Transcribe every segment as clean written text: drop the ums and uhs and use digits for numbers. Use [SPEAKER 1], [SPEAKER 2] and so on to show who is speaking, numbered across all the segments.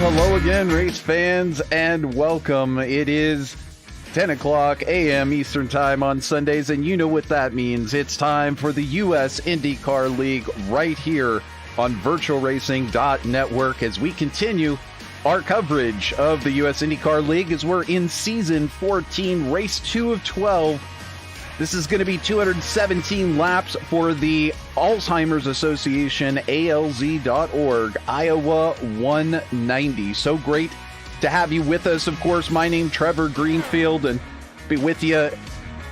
[SPEAKER 1] hello again, race fans, and welcome. It is 10 o'clock a.m. Eastern Time on Sundays, and you know what that means. It's time for the US IndyCar League right here on VirtualRacing.Network as we continue our coverage of the US IndyCar League as we're in Season 14, Race 2 of 12. This is going to be 217 laps for the Alzheimer's Association, ALZ.org, Iowa 190. So great to have you with us. Of course, my name's Trevor Greenfield, and be with you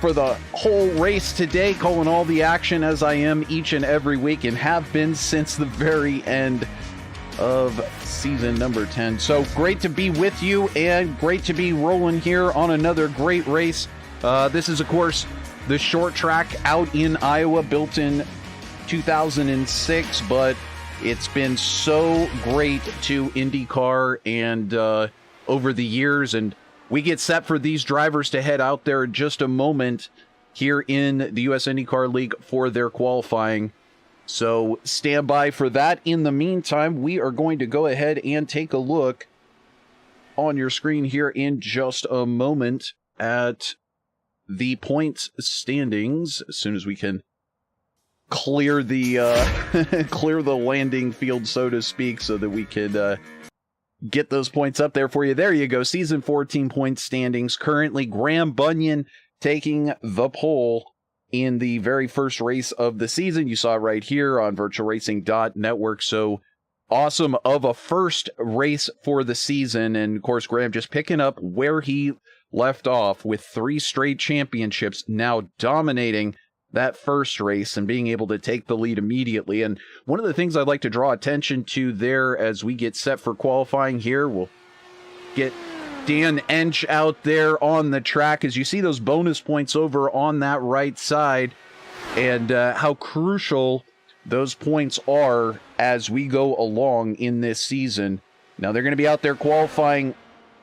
[SPEAKER 1] for the whole race today, calling all the action as I am each and every week and have been since the very end of season number 10. So great to be with you and great to be rolling here on another great race. This is, of course, the short track out in Iowa, built in 2006, but it's been so great to IndyCar and over the years, and we get set for these drivers to head out there in just a moment here in the US IndyCar League for their qualifying. So stand by for that. In the meantime, we are going to go ahead and take a look on your screen here in just a moment at the points standings as soon as we can clear the clear the landing field, so to speak, so that we could get those points up there for you. There you go. Season 14 point standings. Currently, Graham Bunyan taking the pole in the very first race of the season. You saw it right here on VirtualRacing.Network. So awesome of a first race for the season. And of course, Graham just picking up where he left off with 3 straight championships, now dominating that first race and being able to take the lead immediately. And one of the things I'd like to draw attention to there as we get set for qualifying here, we'll get Dan Ensch out there on the track as you see those bonus points over on that right side, and how crucial those points are as we go along in this season. Now they're going to be out there qualifying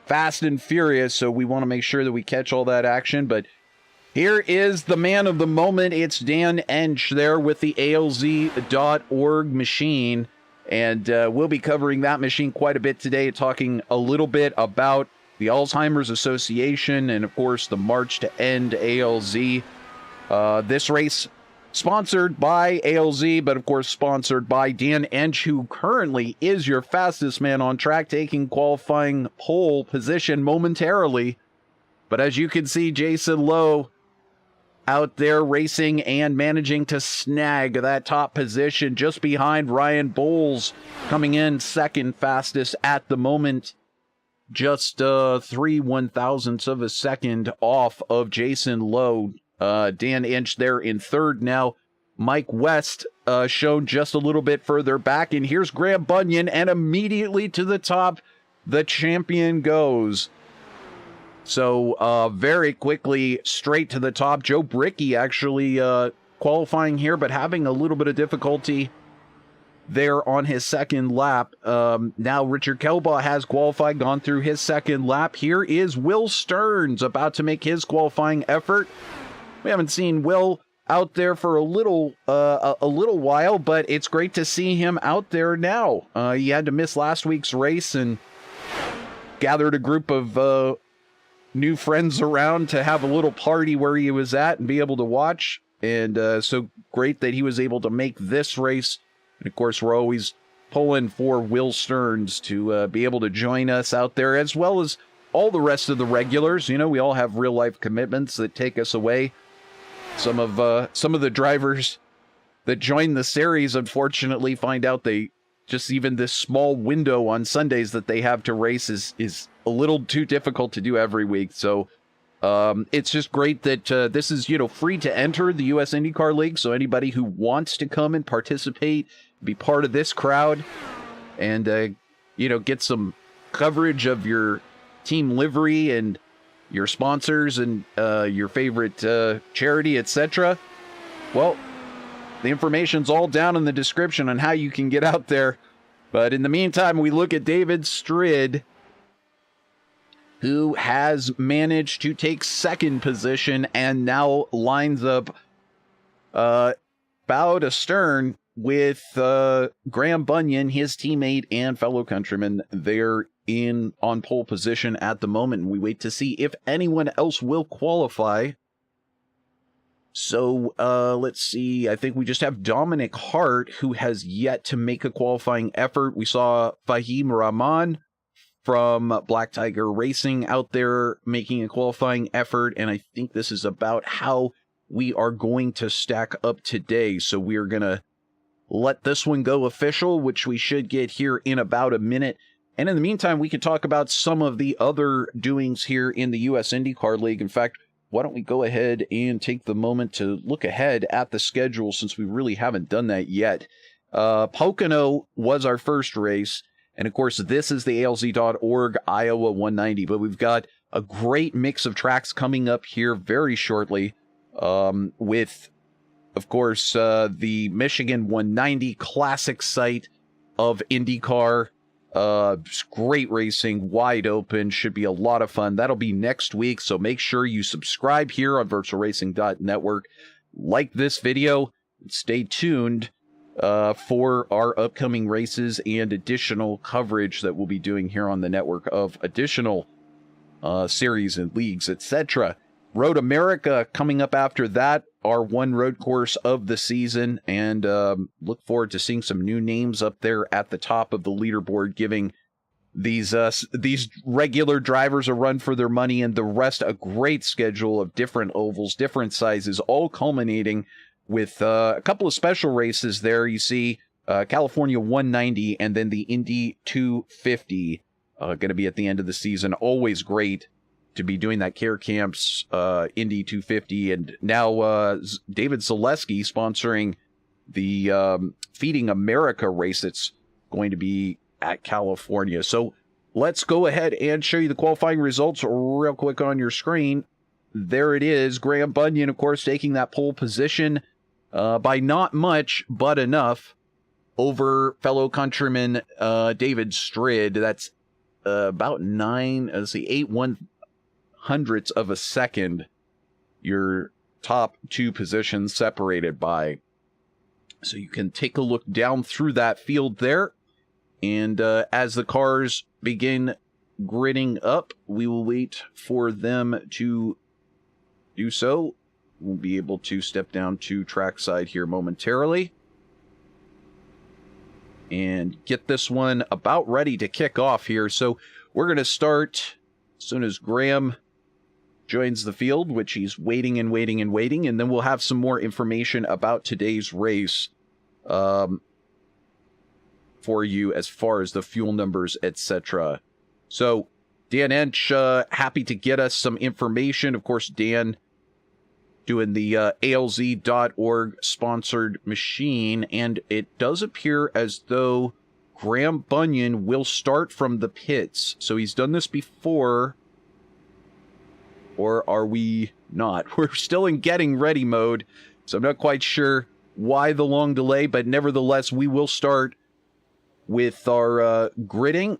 [SPEAKER 1] fast and furious, so we want to make sure that we catch all that action. But here is the man of the moment. It's Dan Ensch there with the ALZ.org machine, and we'll be covering that machine quite a bit today, talking a little bit about the Alzheimer's Association and, of course, the March to End ALZ. This race sponsored by ALZ, but of course sponsored by Dan Ensch, who currently is your fastest man on track, taking qualifying pole position momentarily. But as you can see, Jason Lowe out there racing and managing to snag that top position just behind Ryan Bowles, coming in second fastest at the moment, just 3 1/1000ths of a second off of Jason Lowe. Dan Ensch there in third now. Mike West shown just a little bit further back. And here's Graham Bunyan, and immediately to the top, the champion goes. So very quickly straight to the top. Joe Bricky actually qualifying here, but having a little bit of difficulty there on his second lap. Now Richard Kelbaugh has qualified, gone through his second lap. Here is Will Stearns about to make his qualifying effort. We haven't seen Will out there for a little while, but it's great to see him out there now. He had to miss last week's race and gathered a group of new friends around to have a little party where he was at and be able to watch. And so great that he was able to make this race. And of course, we're always pulling for Will Stearns to be able to join us out there, as well as all the rest of the regulars. You know, we all have real life commitments that take us away. Some of the drivers that join the series, unfortunately, find out they just even this small window on Sundays that they have to race is a little too difficult to do every week. So it's just great that this is, free to enter the US IndyCar League. So anybody who wants to come and participate, be part of this crowd, and get some coverage of your team livery and your sponsors and your favorite charity, etc. Well, the information's all down in the description on how you can get out there. But in the meantime, we look at David Strid, who has managed to take second position and now lines up bow to stern with Graham Bunyan, his teammate and fellow countryman there on pole position at the moment, and we wait to see if anyone else will qualify. So let's see. I think we just have Dominic Hart, who has yet to make a qualifying effort. We saw Fahim Rahman from Black Tiger Racing out there making a qualifying effort, and I think this is about how we are going to stack up today. So we are going to let this one go official, which we should get here in about a minute. And in the meantime, we can talk about some of the other doings here in the US IndyCar League. In fact, why don't we go ahead and take the moment to look ahead at the schedule, since we really haven't done that yet. Pocono was our first race. And of course, this is the ALZ.org Iowa 190. But we've got a great mix of tracks coming up here very shortly. With, of course, the Michigan 190 classic site of IndyCar. Great racing, wide open, should be a lot of fun. That'll be next week, so make sure you subscribe here on VirtualRacing.Network. Like this video, stay tuned for our upcoming races and additional coverage that we'll be doing here on the network of additional series and leagues, etc. Road America coming up after that, our one road course of the season, and look forward to seeing some new names up there at the top of the leaderboard, giving these regular drivers a run for their money, and the rest a great schedule of different ovals, different sizes, all culminating with a couple of special races there. You see California 190 and then the Indy 250 going to be at the end of the season. Always great to be doing that Care Camps Indy 250, and now David Zaleski sponsoring the Feeding America race that's going to be at California. So let's go ahead and show you the qualifying results real quick on your screen. There it is. Graham Bunyan, of course, taking that pole position by not much, but enough over fellow countryman David Strid. That's about 8/100ths of a second, your top two positions separated by. So you can take a look down through that field there. And as the cars begin gridding up, we will wait for them to do so. We'll be able to step down to trackside here momentarily and get this one about ready to kick off here. So we're going to start as soon as Graham joins the field, which he's waiting and waiting and waiting, and then we'll have some more information about today's race for you as far as the fuel numbers, etc. So Dan Ensch, happy to get us some information. Of course, Dan doing the ALZ.org sponsored machine, and it does appear as though Graham Bunyan will start from the pits. So he's done this before, or are we not? We're still in getting ready mode, so I'm not quite sure why the long delay, but nevertheless, we will start with our gridding.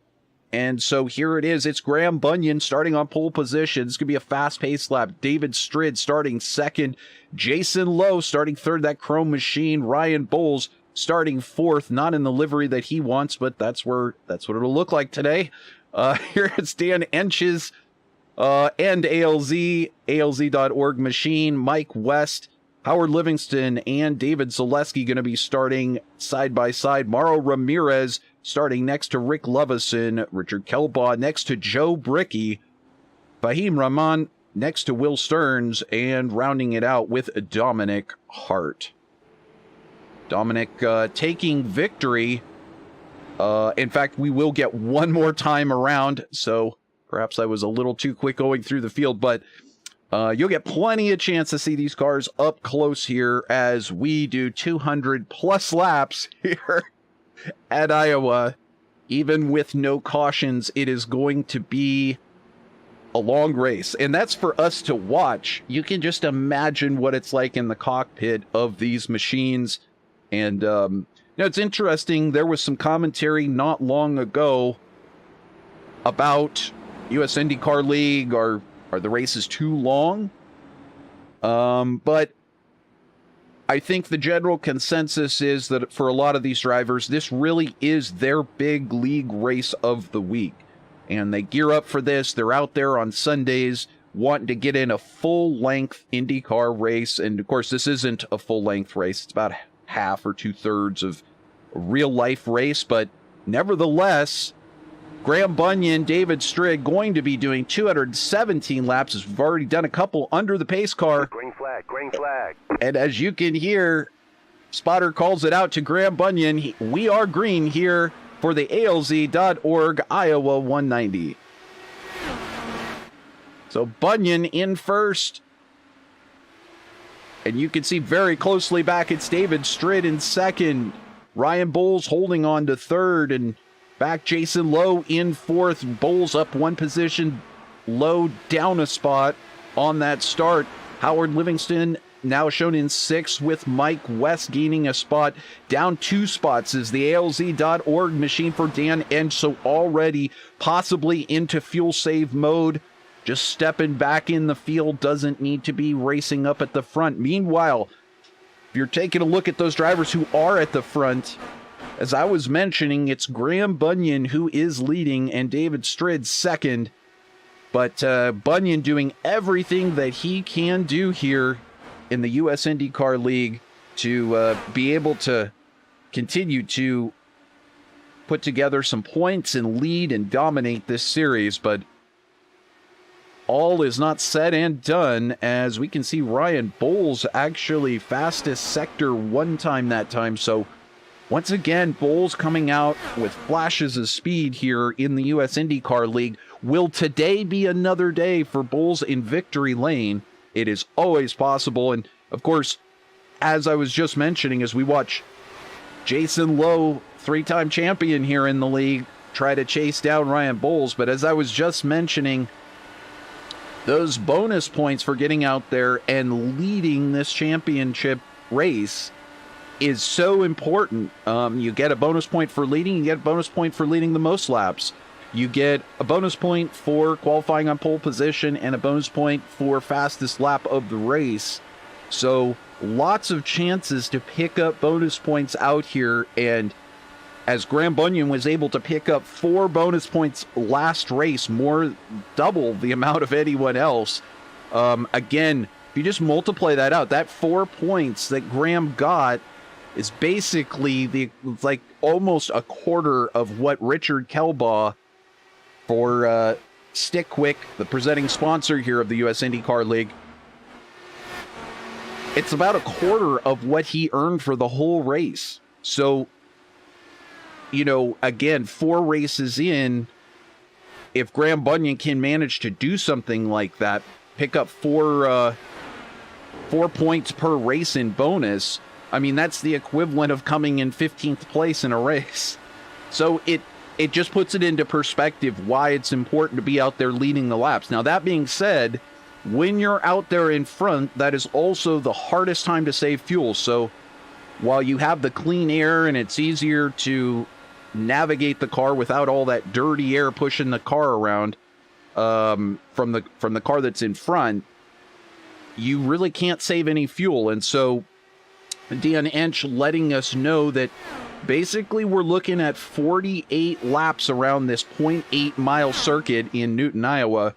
[SPEAKER 1] And so here it is. It's Graham Bunyan starting on pole position. It's going to be a fast-paced lap. David Strid starting second. Jason Lowe starting third, that chrome machine. Ryan Bowles starting fourth, not in the livery that he wants, but that's what it'll look like today. Here it's Dan Ensch's and ALZ.org machine. Mike West, Howard Livingston, and David Zaleski going to be starting side by side. Mauro Ramirez starting next to Rick Lovison. Richard Kelbaugh next to Joe Brickey. Fahim Rahman next to Will Stearns, and rounding it out with Dominic Hart. Dominic taking victory. In fact, we will get one more time around, so perhaps I was a little too quick going through the field, but you'll get plenty of chance to see these cars up close here as we do 200 plus laps here at Iowa. Even with no cautions, it is going to be a long race, and that's for us to watch. You can just imagine what it's like in the cockpit of these machines. And it's interesting, there was some commentary not long ago about US IndyCar League. Are the races too long? But I think the general consensus is that for a lot of these drivers, this really is their big league race of the week. and they gear up for this. They're out there on Sundays wanting to get in a full-length IndyCar race. And, of course, this isn't a full-length race. It's about half or two-thirds of a real-life race. But nevertheless, Graham Bunyan, David Strid going to be doing 217 laps, as we've already done a couple under the pace car.
[SPEAKER 2] Green flag, green flag.
[SPEAKER 1] And as you can hear, spotter calls it out to Graham Bunyan. We are green here for the ALZ.org Iowa 190. So Bunyan in first. And you can see very closely back, it's David Strid in second. Ryan Bowles holding on to third, and back Jason Lowe in fourth. Bowles up one position, Lowe down a spot on that start. Howard Livingston now shown in sixth, with Mike West gaining a spot. Down 2 spots is the ALZ.org machine for Dan Ensch, so already possibly into fuel save mode. Just stepping back in the field, doesn't need to be racing up at the front. Meanwhile, if you're taking a look at those drivers who are at the front, as I was mentioning, it's Graham Bunyan who is leading and David Strid second. But Bunyan doing everything that he can do here in the US IndyCar League to be able to continue to put together some points and lead and dominate this series. But all is not said and done, as we can see Ryan Bowles actually fastest sector one time that time. So once again, Bowles coming out with flashes of speed here in the US IndyCar League. Will today be another day for Bowles in victory lane? It is always possible. And of course, as I was just mentioning, as we watch Jason Lowe, 3-time champion here in the league, try to chase down Ryan Bowles. But as I was just mentioning, those bonus points for getting out there and leading this championship race is so important. You get a bonus point for leading, you get a bonus point for leading the most laps. You get a bonus point for qualifying on pole position and a bonus point for fastest lap of the race. So lots of chances to pick up bonus points out here. And as Graham Bunyan was able to pick up 4 bonus points last race, double the amount of anyone else. Again, if you just multiply that out, that 4 points that Graham got is basically like almost a quarter of what Richard Kelbaugh for Stick Quick, the presenting sponsor here of the US IndyCar League. It's about a quarter of what he earned for the whole race. So, you know, again, 4 races in, if Graham Bunyan can manage to do something like that, pick up 4 points per race in bonus, I mean, that's the equivalent of coming in 15th place in a race. So it just puts it into perspective why it's important to be out there leading the laps. Now, that being said, when you're out there in front, that is also the hardest time to save fuel. So while you have the clean air and it's easier to navigate the car without all that dirty air pushing the car around from the car that's in front, you really can't save any fuel. And so Dan Ensch letting us know that basically we're looking at 48 laps around this 0.8 mile circuit in Newton, Iowa.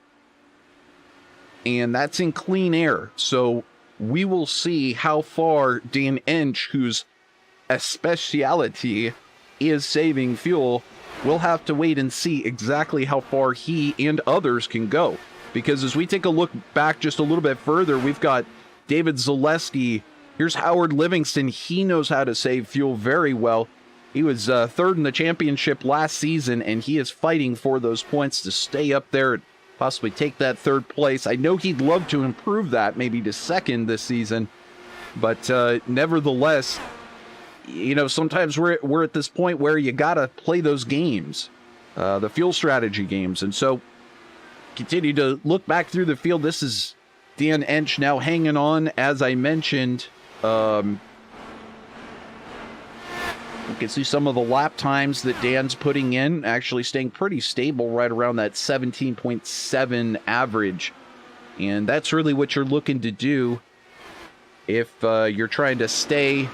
[SPEAKER 1] And that's in clean air. So we will see how far Dan Ensch, whose specialty is saving fuel, we'll have to wait and see exactly how far he and others can go. Because as we take a look back just a little bit further, we've got David Zaleski. Here's Howard Livingston. He knows how to save fuel very well. He was third in the championship last season, and he is fighting for those points to stay up there and possibly take that 3rd place. I know he'd love to improve that, maybe to 2nd this season. But nevertheless, you know, sometimes we're at this point where you got to play those games, the fuel strategy games. And so continue to look back through the field. This is Dan Ensch now hanging on, as I mentioned. You can see some of the lap times that Dan's putting in, actually staying pretty stable right around that 17.7 average. And that's really what you're looking to do if you're trying to stay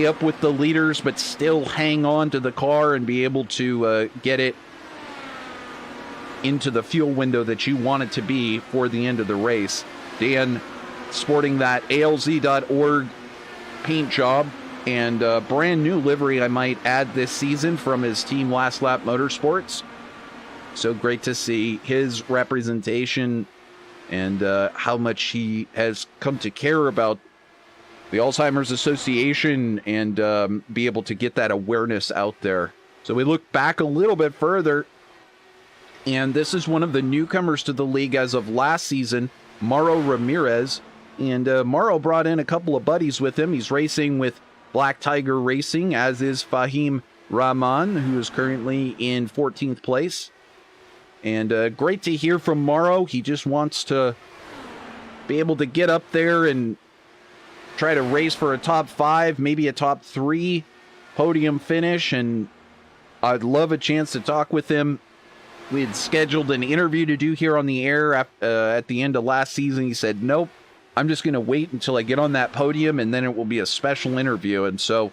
[SPEAKER 1] up with the leaders, but still hang on to the car and be able to get it into the fuel window that you want it to be for the end of the race. Dan sporting that ALZ.org paint job and brand new livery, I might add, this season from his team Last Lap Motorsports. So great to see his representation and how much he has come to care about the Alzheimer's Association and be able to get that awareness out there. So we look back a little bit further, and this is one of the newcomers to the league as of last season, Mauro Ramirez. And Mauro brought in a couple of buddies with him. He's racing with Black Tiger Racing, as is Fahim Rahman, who is currently in 14th place. And great to hear from Mauro. He just wants to be able to get up there and try to race for a top 5, maybe a top 3 podium finish. And I'd love a chance to talk with him. We had scheduled an interview to do here on the air at the end of last season. He said, nope, I'm just going to wait until I get on that podium, and then it will be a special interview. And so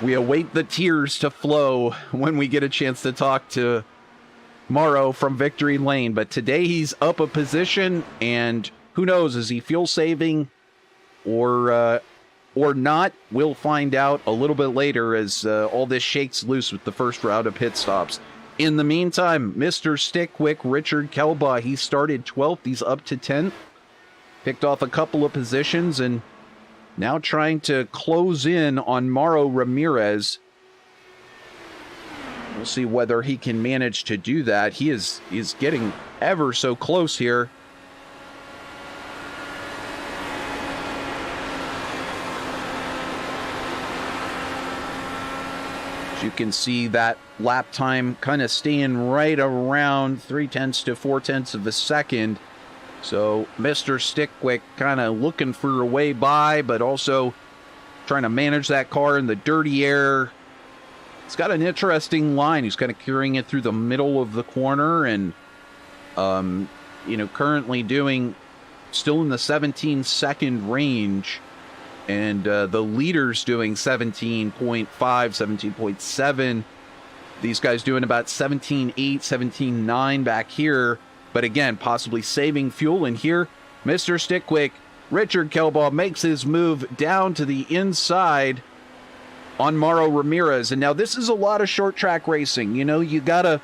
[SPEAKER 1] we await the tears to flow when we get a chance to talk to Mauro from Victory Lane. But today he's up a position, and who knows, is he fuel saving or not? We'll find out a little bit later as all this shakes loose with the first round of pit stops. In the meantime, Mr. Stickwick, Richard Kelbaugh, he started 12th. He's up to 10th. Picked off a couple of positions and now trying to close in on Mauro Ramirez. We'll see whether he can manage to do that. He is getting ever so close here. As you can see, that lap time kind of staying right around 0.3 to 0.4 of a second. So Mr. Stickwick kind of looking for a way by, but also trying to manage that car in the dirty air. It's got an interesting line. He's kind of carrying it through the middle of the corner and, currently doing still in the 17-second range. And the leader's doing 17.5, 17.7. These guys doing about 17.8, 17.9 back here. But again, possibly saving fuel. And here, Mr. Stickwick, Richard Kelbaugh, makes his move down to the inside on Mauro Ramirez. And now this is a lot of short track racing. You know, you gotta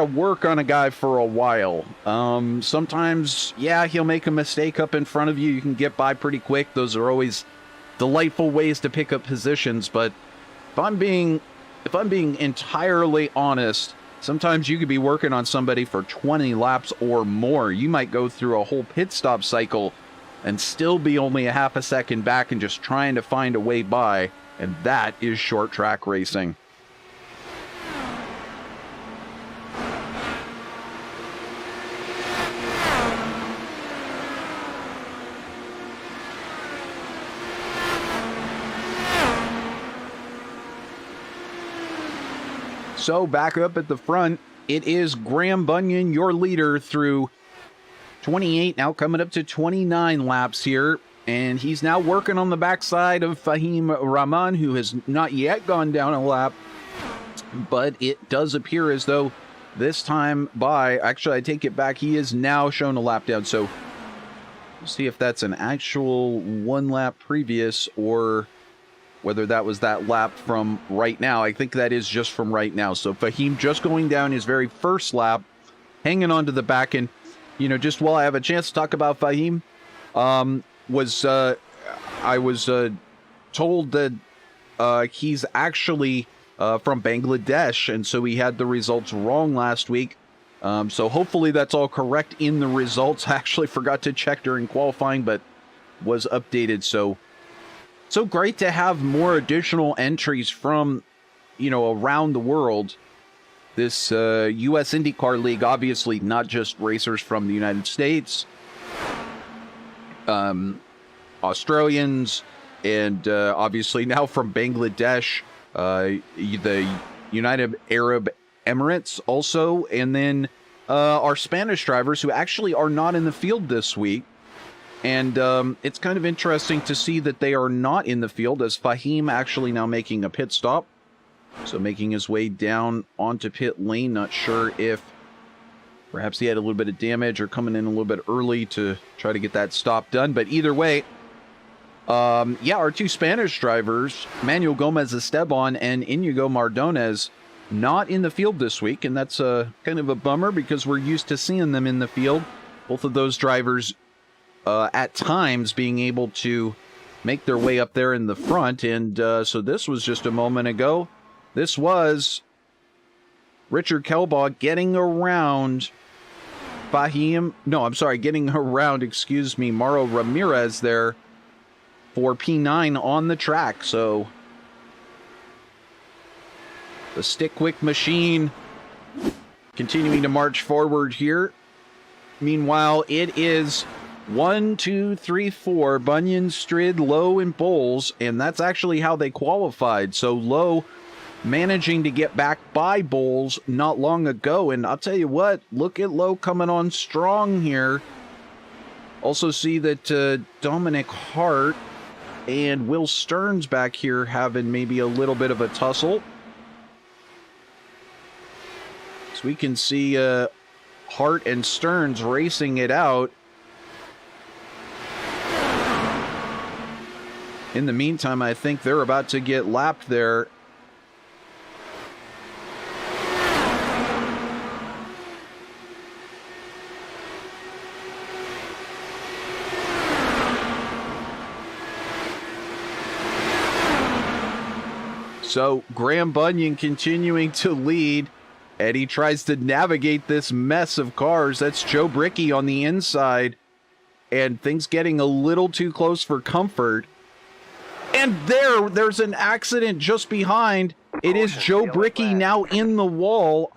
[SPEAKER 1] work on a guy for a while. Sometimes, yeah, he'll make a mistake up in front of you. You can get by pretty quick. Those are always delightful ways to pick up positions. But if I'm being entirely honest, sometimes you could be working on somebody for 20 laps or more. You might go through a whole pit stop cycle and still be only a half a second back and just trying to find a way by. And that is short track racing. So back up at the front, it is Graham Bunyan, your leader through 28, now coming up to 29 laps here. And he's now working on the backside of Fahim Rahman, who has not yet gone down a lap. But it does appear as though this time actually I take it back, he is now shown a lap down. So we'll see if that's an actual 1 lap previous or whether that was that lap from right now. I think that is just from right now. So Fahim just going down his very first lap, hanging on to the back. And, just while I have a chance to talk about Fahim, I was told that he's actually from Bangladesh, and so he had the results wrong last week. So hopefully that's all correct in the results. I actually forgot to check during qualifying, but was updated. So great to have more additional entries from, around the world. This US IndyCar League, obviously not just racers from the United States, Australians, and obviously now from Bangladesh, the United Arab Emirates also, and then our Spanish drivers who actually are not in the field this week. And it's kind of interesting to see that they are not in the field, as Fahim actually now making a pit stop. So making his way down onto pit lane. Not sure if Perhaps he had a little bit of damage or coming in a little bit early to try to get that stop done. But either way, our two Spanish drivers, Manuel Gomez Esteban and Iñigo Mardones, not in the field this week. And that's kind of a bummer because we're used to seeing them in the field. Both of those drivers at times being able to make their way up there in the front. And so this was just a moment ago. This was Richard Kelbaugh getting around Mauro Ramirez there for P9 on the track. So the stick quick machine continuing to march forward here. Meanwhile, it is 1, 2, 3, 4, Bunyan, Strid, Lowe, and Bowles, and that's actually how they qualified. So Lowe managing to get back by Bowles not long ago, and I'll tell you what, look at Lowe coming on strong here. Also see that Dominic Hart and Will Stearns back here having maybe a little bit of a tussle. So we can see Hart and Stearns racing it out. In the meantime, I think they're about to get lapped there. So Graham Bunyan continuing to lead, and he tries to navigate this mess of cars. That's Joe Brickey on the inside, and things getting a little too close for comfort. And there's an accident just behind. It is Joe Brickey now in the wall.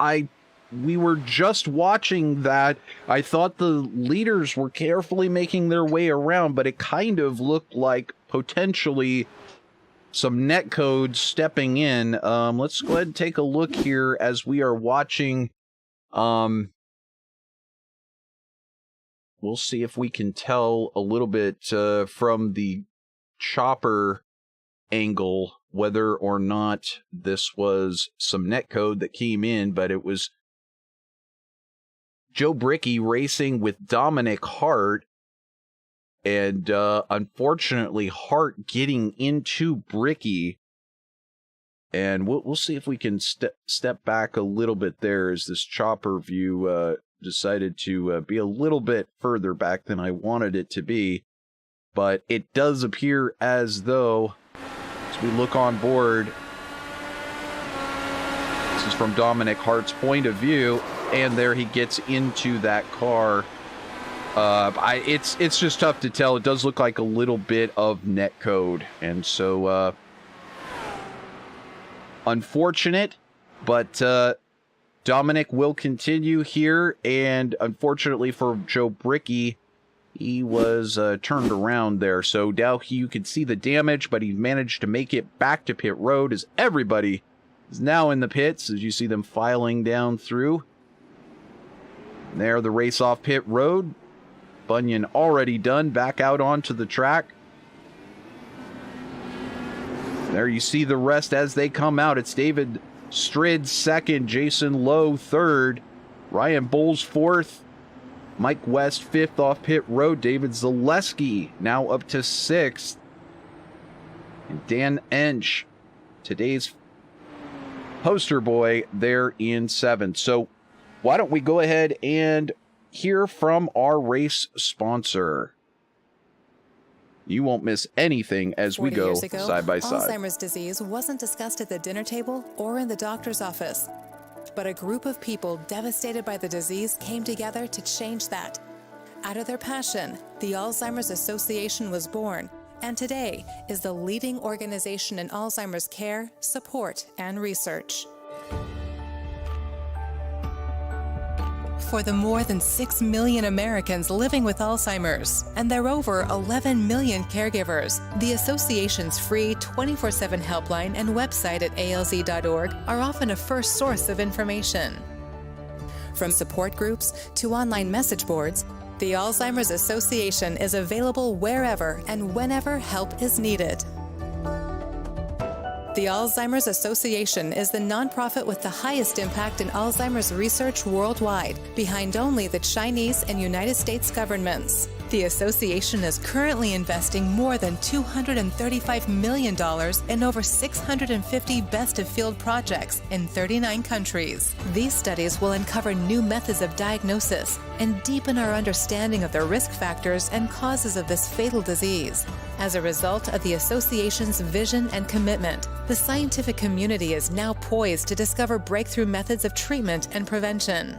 [SPEAKER 1] We were just watching that. I thought the leaders were carefully making their way around, but it kind of looked like potentially some netcode stepping in. Let's go ahead and take a look here as we are watching. We'll see if we can tell a little bit from the chopper angle whether or not this was some netcode that came in, but it was Joe Brickey racing with Dominic Hart, and unfortunately Hart getting into Brickey, and we'll see if we can step back a little bit there as this chopper view decided to be a little bit further back than I wanted it to be. But it does appear as though, as we look on board, this is from Dominic Hart's point of view, and there he gets into that car. It's just tough to tell. It does look like a little bit of netcode, and so unfortunate, but Dominic will continue here, and unfortunately for Joe Brickey, he was turned around there. So now you can see the damage, but he managed to make it back to pit road as everybody is now in the pits as you see them filing down through. And there, the race off pit road. Bunyan already done, back out onto the track. There you see the rest as they come out. It's David Strid second, Jason Lowe third, Ryan Bowles fourth, Mike West fifth off pit road, David Zaleski now up to sixth, and Dan Ensch, today's poster boy, there in seventh. So why don't we go ahead and hear from our race sponsor. You won't miss anything as we go side by side.
[SPEAKER 2] Alzheimer's disease wasn't discussed at the dinner table or in the doctor's office. But a group of people devastated by the disease came together to change that. Out of their passion, the Alzheimer's Association was born, and today is the leading organization in Alzheimer's care, support, and research. For the more than 6 million Americans living with Alzheimer's and their over 11 million caregivers, the association's free 24/7 helpline and website at alz.org are often a first source of information. From support groups to online message boards, the Alzheimer's Association is available wherever and whenever help is needed. The Alzheimer's Association is the nonprofit with the highest impact in Alzheimer's research worldwide, behind only the Chinese and United States governments. The association is currently investing more than $235 million in over 650 best-of-field projects in 39 countries. These studies will uncover new methods of diagnosis and deepen our understanding of the risk factors and causes of this fatal disease. As a result of the association's vision and commitment, the scientific community is now poised to discover breakthrough methods of treatment and prevention.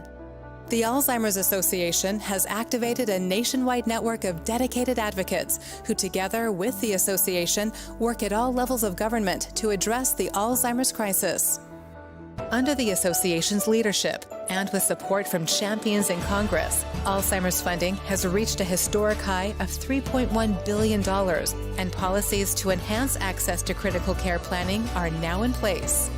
[SPEAKER 2] The Alzheimer's Association has activated a nationwide network of dedicated advocates who, together with the association, work at all levels of government to address the Alzheimer's crisis. Under the association's leadership, and with support from champions in Congress, Alzheimer's funding has reached a historic high of $3.1 billion, and policies to enhance access to critical care planning are now in place.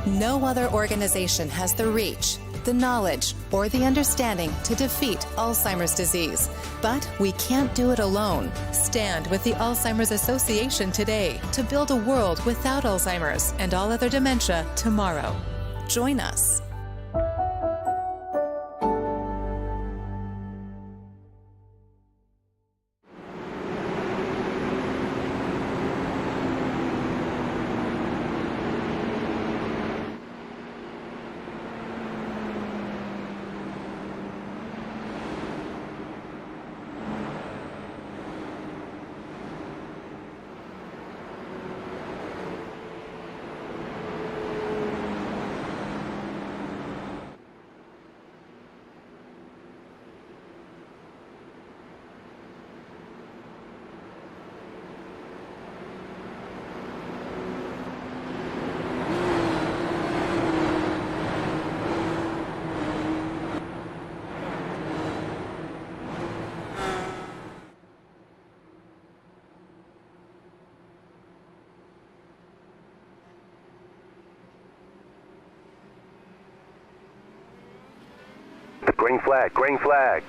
[SPEAKER 2] No other organization has the reach, the knowledge, or the understanding to defeat Alzheimer's disease. But we can't do it alone. Stand with the Alzheimer's Association today to build a world without Alzheimer's and all other dementia tomorrow. Join us.
[SPEAKER 3] Green flag, green flag.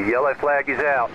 [SPEAKER 3] The yellow flag is out.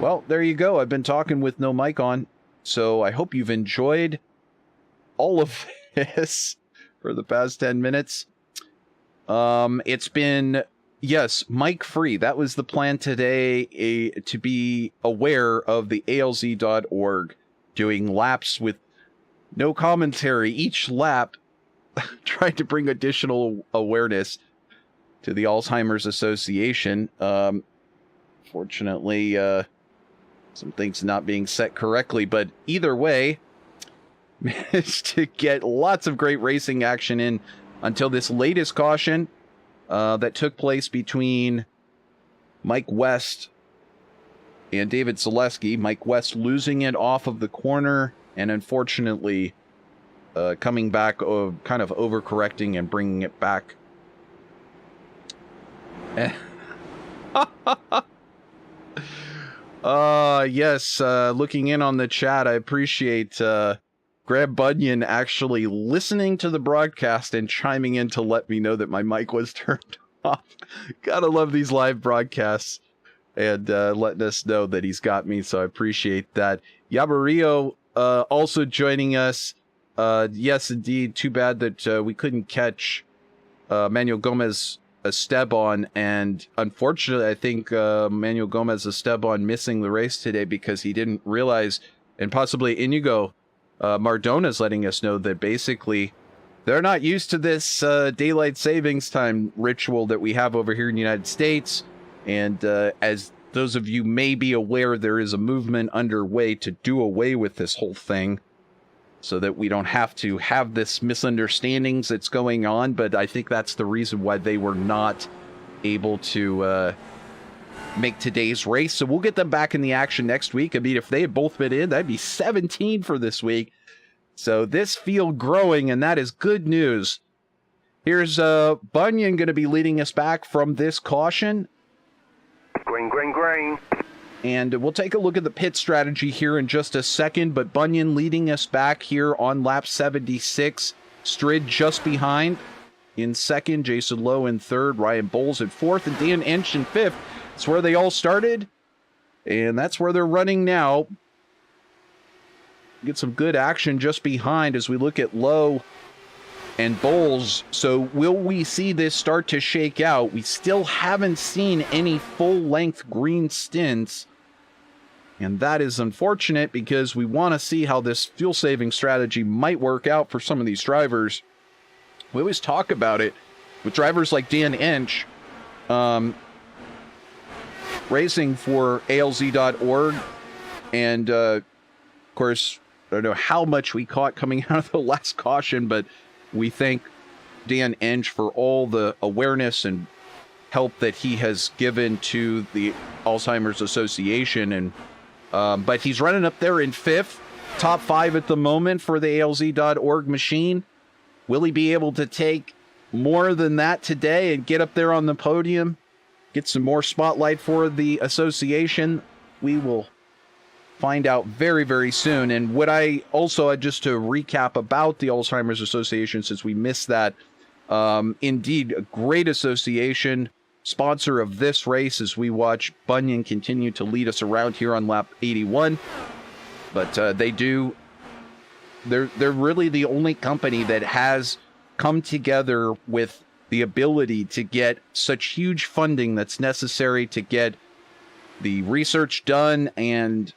[SPEAKER 1] Well, there you go. I've been talking with no mic on, so I hope you've enjoyed all of this for the past 10 minutes. It's been, yes, mic free. That was the plan today, to be aware of the ALZ.org doing laps with no commentary. Each lap trying to bring additional awareness to the Alzheimer's Association. Fortunately, some things not being set correctly, but either way, managed to get lots of great racing action in until this latest caution that took place between Mike West and David Zaleski. Mike West losing it off of the corner and unfortunately coming back, kind of overcorrecting and bringing it back. Yes, looking in on the chat, I appreciate Graham Bunyan actually listening to the broadcast and chiming in to let me know that my mic was turned off. Gotta love these live broadcasts and letting us know that he's got me, so I appreciate that. Yabario also joining us. Yes, indeed, too bad that we couldn't catch Manuel Gomez Esteban, and unfortunately I think Manuel Gomez Esteban missing the race today because he didn't realize, and possibly Iñigo Mardones letting us know that basically they're not used to this daylight savings time ritual that we have over here in the United States. And as those of you may be aware, there is a movement underway to do away with this whole thing so that we don't have to have this misunderstandings that's going on. But I think that's the reason why they were not able to make today's race. So we'll get them back in the action next week. I mean, if they had both been in, that'd be 17 for this week. So this field growing, and that is good news. Here's Bunyan going to be leading us back from this caution.
[SPEAKER 3] Green.
[SPEAKER 1] And we'll take a look at the pit strategy here in just a second, but Bunyan leading us back here on lap 76. Strid just behind in second, Jason Lowe in third, Ryan Bowles in fourth, and Dan Ensch in fifth. That's where they all started, and that's where they're running now. Get some good action just behind as we look at Lowe and Bowles. So will we see this start to shake out? We still haven't seen any full-length green stints, and that is unfortunate because we want to see how this fuel-saving strategy might work out for some of these drivers. We always talk about it with drivers like Dan Ensch, racing for ALZ.org, and of course, I don't know how much we caught coming out of the last caution, but we thank Dan Ensch for all the awareness and help that he has given to the Alzheimer's Association. And but he's running up there in fifth, top 5 at the moment for the ALZ.org machine. Will he be able to take more than that today and get up there on the podium, get some more spotlight for the association? We will find out very, very soon. And what I also, just to recap about the Alzheimer's Association, since we missed that, indeed, a great association, sponsor of this race as we watch Bunyan continue to lead us around here on lap 81. But they're really the only company that has come together with the ability to get such huge funding that's necessary to get the research done and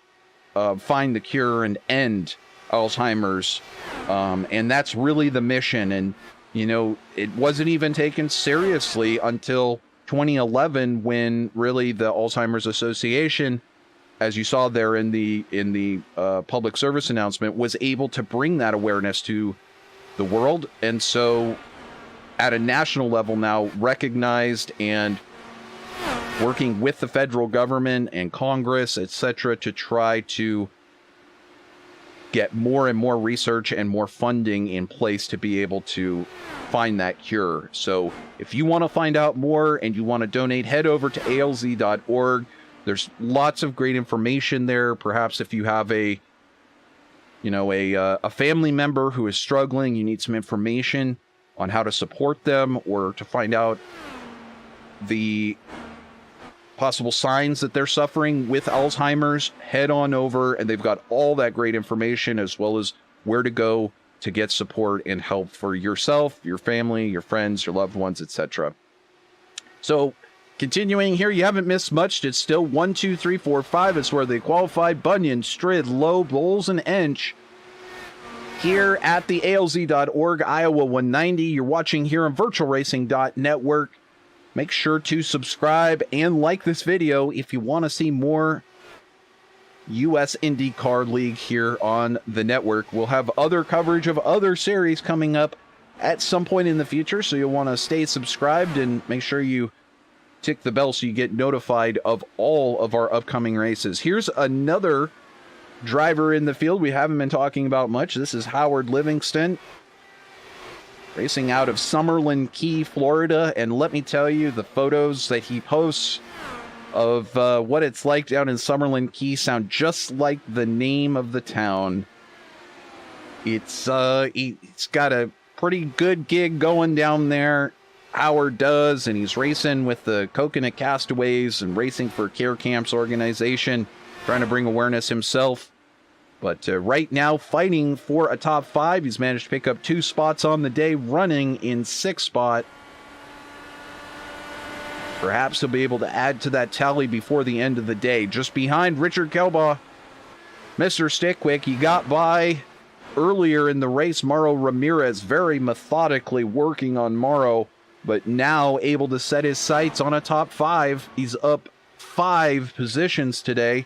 [SPEAKER 1] find the cure and end Alzheimer's. And that's really the mission. And, you know, it wasn't even taken seriously until 2011 when really the Alzheimer's Association, as you saw there in the public service announcement, was able to bring that awareness to the world. And so at a national level now, recognized and working with the federal government and Congress, etc., to try to get more and more research and more funding in place to be able to find that cure. So if you want to find out more and you want to donate, head over to alz.org. There's lots of great information there. Perhaps if you have a family member who is struggling, you need some information on how to support them or to find out the possible signs that they're suffering with Alzheimer's, head on over, and they've got all that great information as well as where to go to get support and help for yourself, your family, your friends, your loved ones, etc. So continuing here, you haven't missed much. It's still 1, 2, 3, 4, 5. It's where they qualified. Bunyan, Strid, Lowe, Bowles, and Ensch here at the ALZ.org Iowa 190. You're watching here on VirtualRacing.Network. Make sure to subscribe and like this video if you want to see more US IndyCar League here on the network. We'll have other coverage of other series coming up at some point in the future, so you'll want to stay subscribed and make sure you tick the bell so you get notified of all of our upcoming races. Here's another driver in the field we haven't been talking about much. This is Howard Livingston, racing out of Summerlin Key, Florida. And let me tell you, the photos that he posts of what it's like down in Summerlin Key sound just like the name of the town. It's got a pretty good gig going down there. Howard does, and he's racing with the Coconut Castaways and racing for Care Camps organization, trying to bring awareness himself. But right now, fighting for a top 5. He's managed to pick up 2 spots on the day, running in 6th spot. Perhaps he'll be able to add to that tally before the end of the day. Just behind Richard Kelbaugh, Mr. Stickwick. He got by earlier in the race, Mauro Ramirez very methodically working on Mauro, but now able to set his sights on a top 5. He's up 5 positions today.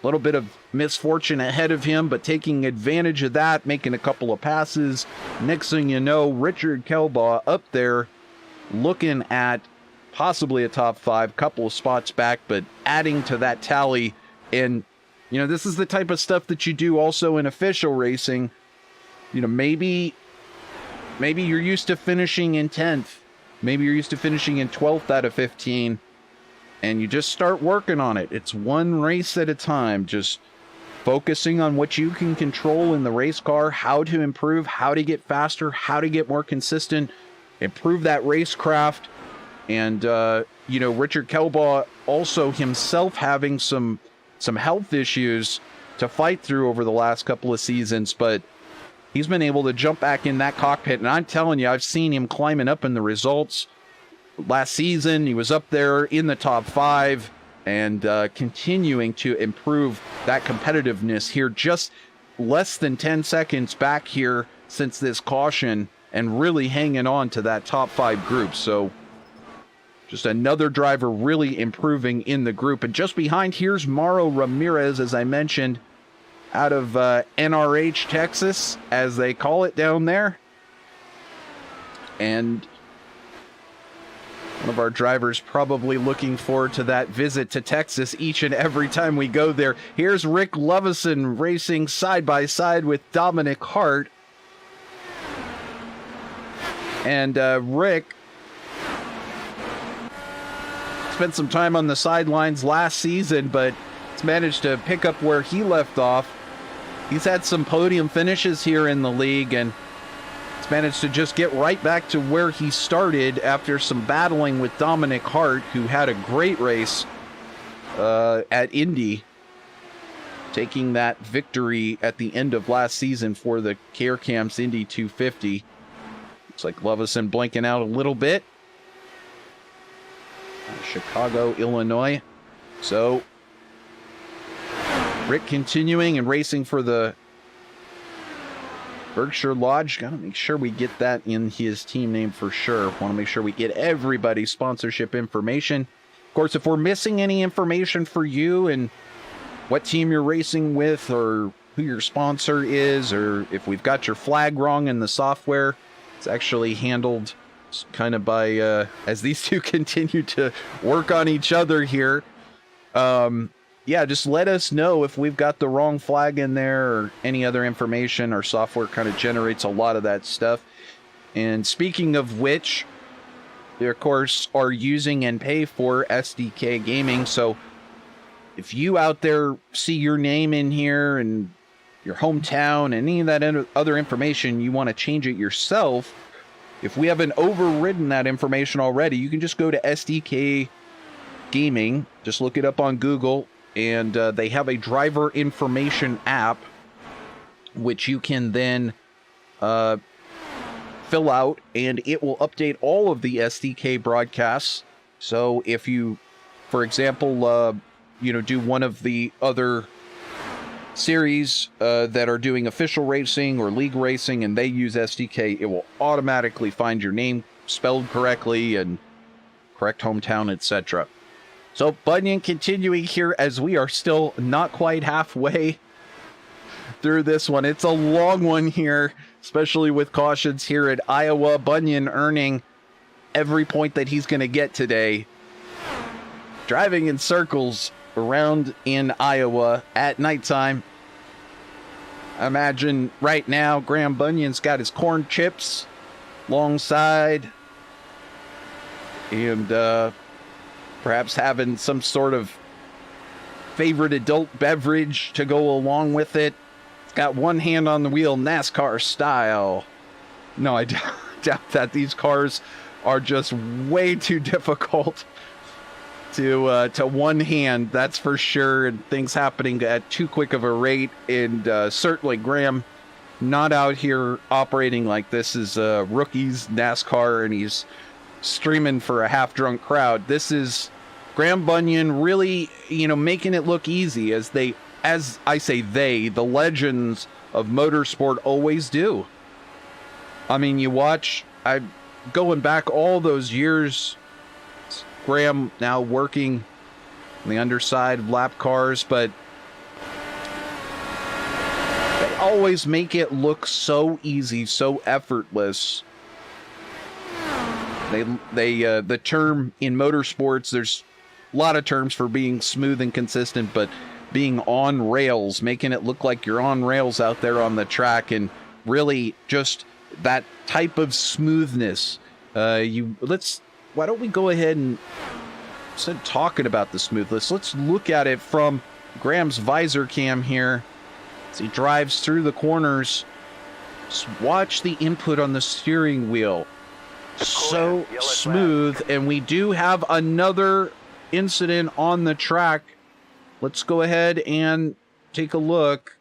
[SPEAKER 1] A little bit of misfortune ahead of him, but taking advantage of that, making a couple of passes. Next thing you know, Richard Kelbaugh up there looking at possibly a top 5, couple of spots back, but adding to that tally. And, you know, this is the type of stuff that you do also in official racing. You know, maybe you're used to finishing in 10th. Maybe you're used to finishing in 12th out of 15. And you just start working on it. It's one race at a time. Just focusing on what you can control in the race car, how to improve, how to get faster, how to get more consistent, improve that racecraft. And, you know, Richard Kelbaugh also himself having some health issues to fight through over the last couple of seasons, but he's been able to jump back in that cockpit. And I'm telling you, I've seen him climbing up in the results. Last season, he was up there in the top 5 and continuing to improve that competitiveness here. Just less than 10 seconds back here since this caution and really hanging on to that top 5 group. So just another driver really improving in the group. And just behind, here's Mauro Ramirez, as I mentioned, out of NRH, Texas, as they call it down there. And one of our drivers probably looking forward to that visit to Texas each and every time we go there. Here's Rick Lovison racing side by side with Dominic Hart. And Rick spent some time on the sidelines last season, but has managed to pick up where he left off. He's had some podium finishes here in the league, and he's managed to just get right back to where he started after some battling with Dominic Hart, who had a great race at Indy, taking that victory at the end of last season for the Care Camps Indy 250. Looks like Lovison blinking out a little bit. Chicago, Illinois. So Rick continuing and racing for the Berkshire Lodge. Got to make sure we get that in his team name for sure. Want to make sure we get everybody's sponsorship information. Of course, if we're missing any information for you and what team you're racing with or who your sponsor is, or if we've got your flag wrong in the software, it's actually handled kind of by, as these two continue to work on each other here. Yeah, just let us know if we've got the wrong flag in there or any other information. Our software kind of generates a lot of that stuff. And speaking of which, they, of course, are using and pay for SDK Gaming. So if you out there see your name in here and your hometown, any of that other information, you want to change it yourself, if we haven't overridden that information already, you can just go to SDK Gaming. Just look it up on Google. And they have a driver information app, which you can then fill out, and it will update all of the SDK broadcasts. So if you, for example, do one of the other series that are doing official racing or league racing, and they use SDK, it will automatically find your name spelled correctly and correct hometown, etc. So Bunyan continuing here as we are still not quite halfway through this one. It's a long one here, especially with cautions here at Iowa. Bunyan earning every point that he's going to get today. Driving in circles around in Iowa at nighttime. I imagine right now Graham Bunyan's got his corn chips alongside and perhaps having some sort of favorite adult beverage to go along with it. It's got one hand on the wheel, NASCAR style. No, I doubt that. These cars are just way too difficult to one hand, that's for sure. And things happening at too quick of a rate. And certainly Graham not out here operating like this is rookies NASCAR and he's streaming for a half-drunk crowd. This is Graham Bunyan really, making it look easy as I say the legends of motorsport always do. I mean, you watch, going back all those years, Graham now working on the underside of lap cars, but they always make it look so easy, so effortless. The term in motorsports, there's a lot of terms for being smooth and consistent, but being on rails, making it look like you're on rails out there on the track, and really just that type of smoothness. Why don't we go ahead and, instead of talking about the smoothness, let's look at it from Graham's visor cam here as he drives through the corners. Just watch the input on the steering wheel. So smooth. And we do have another incident on the track. Let's go ahead and take a look.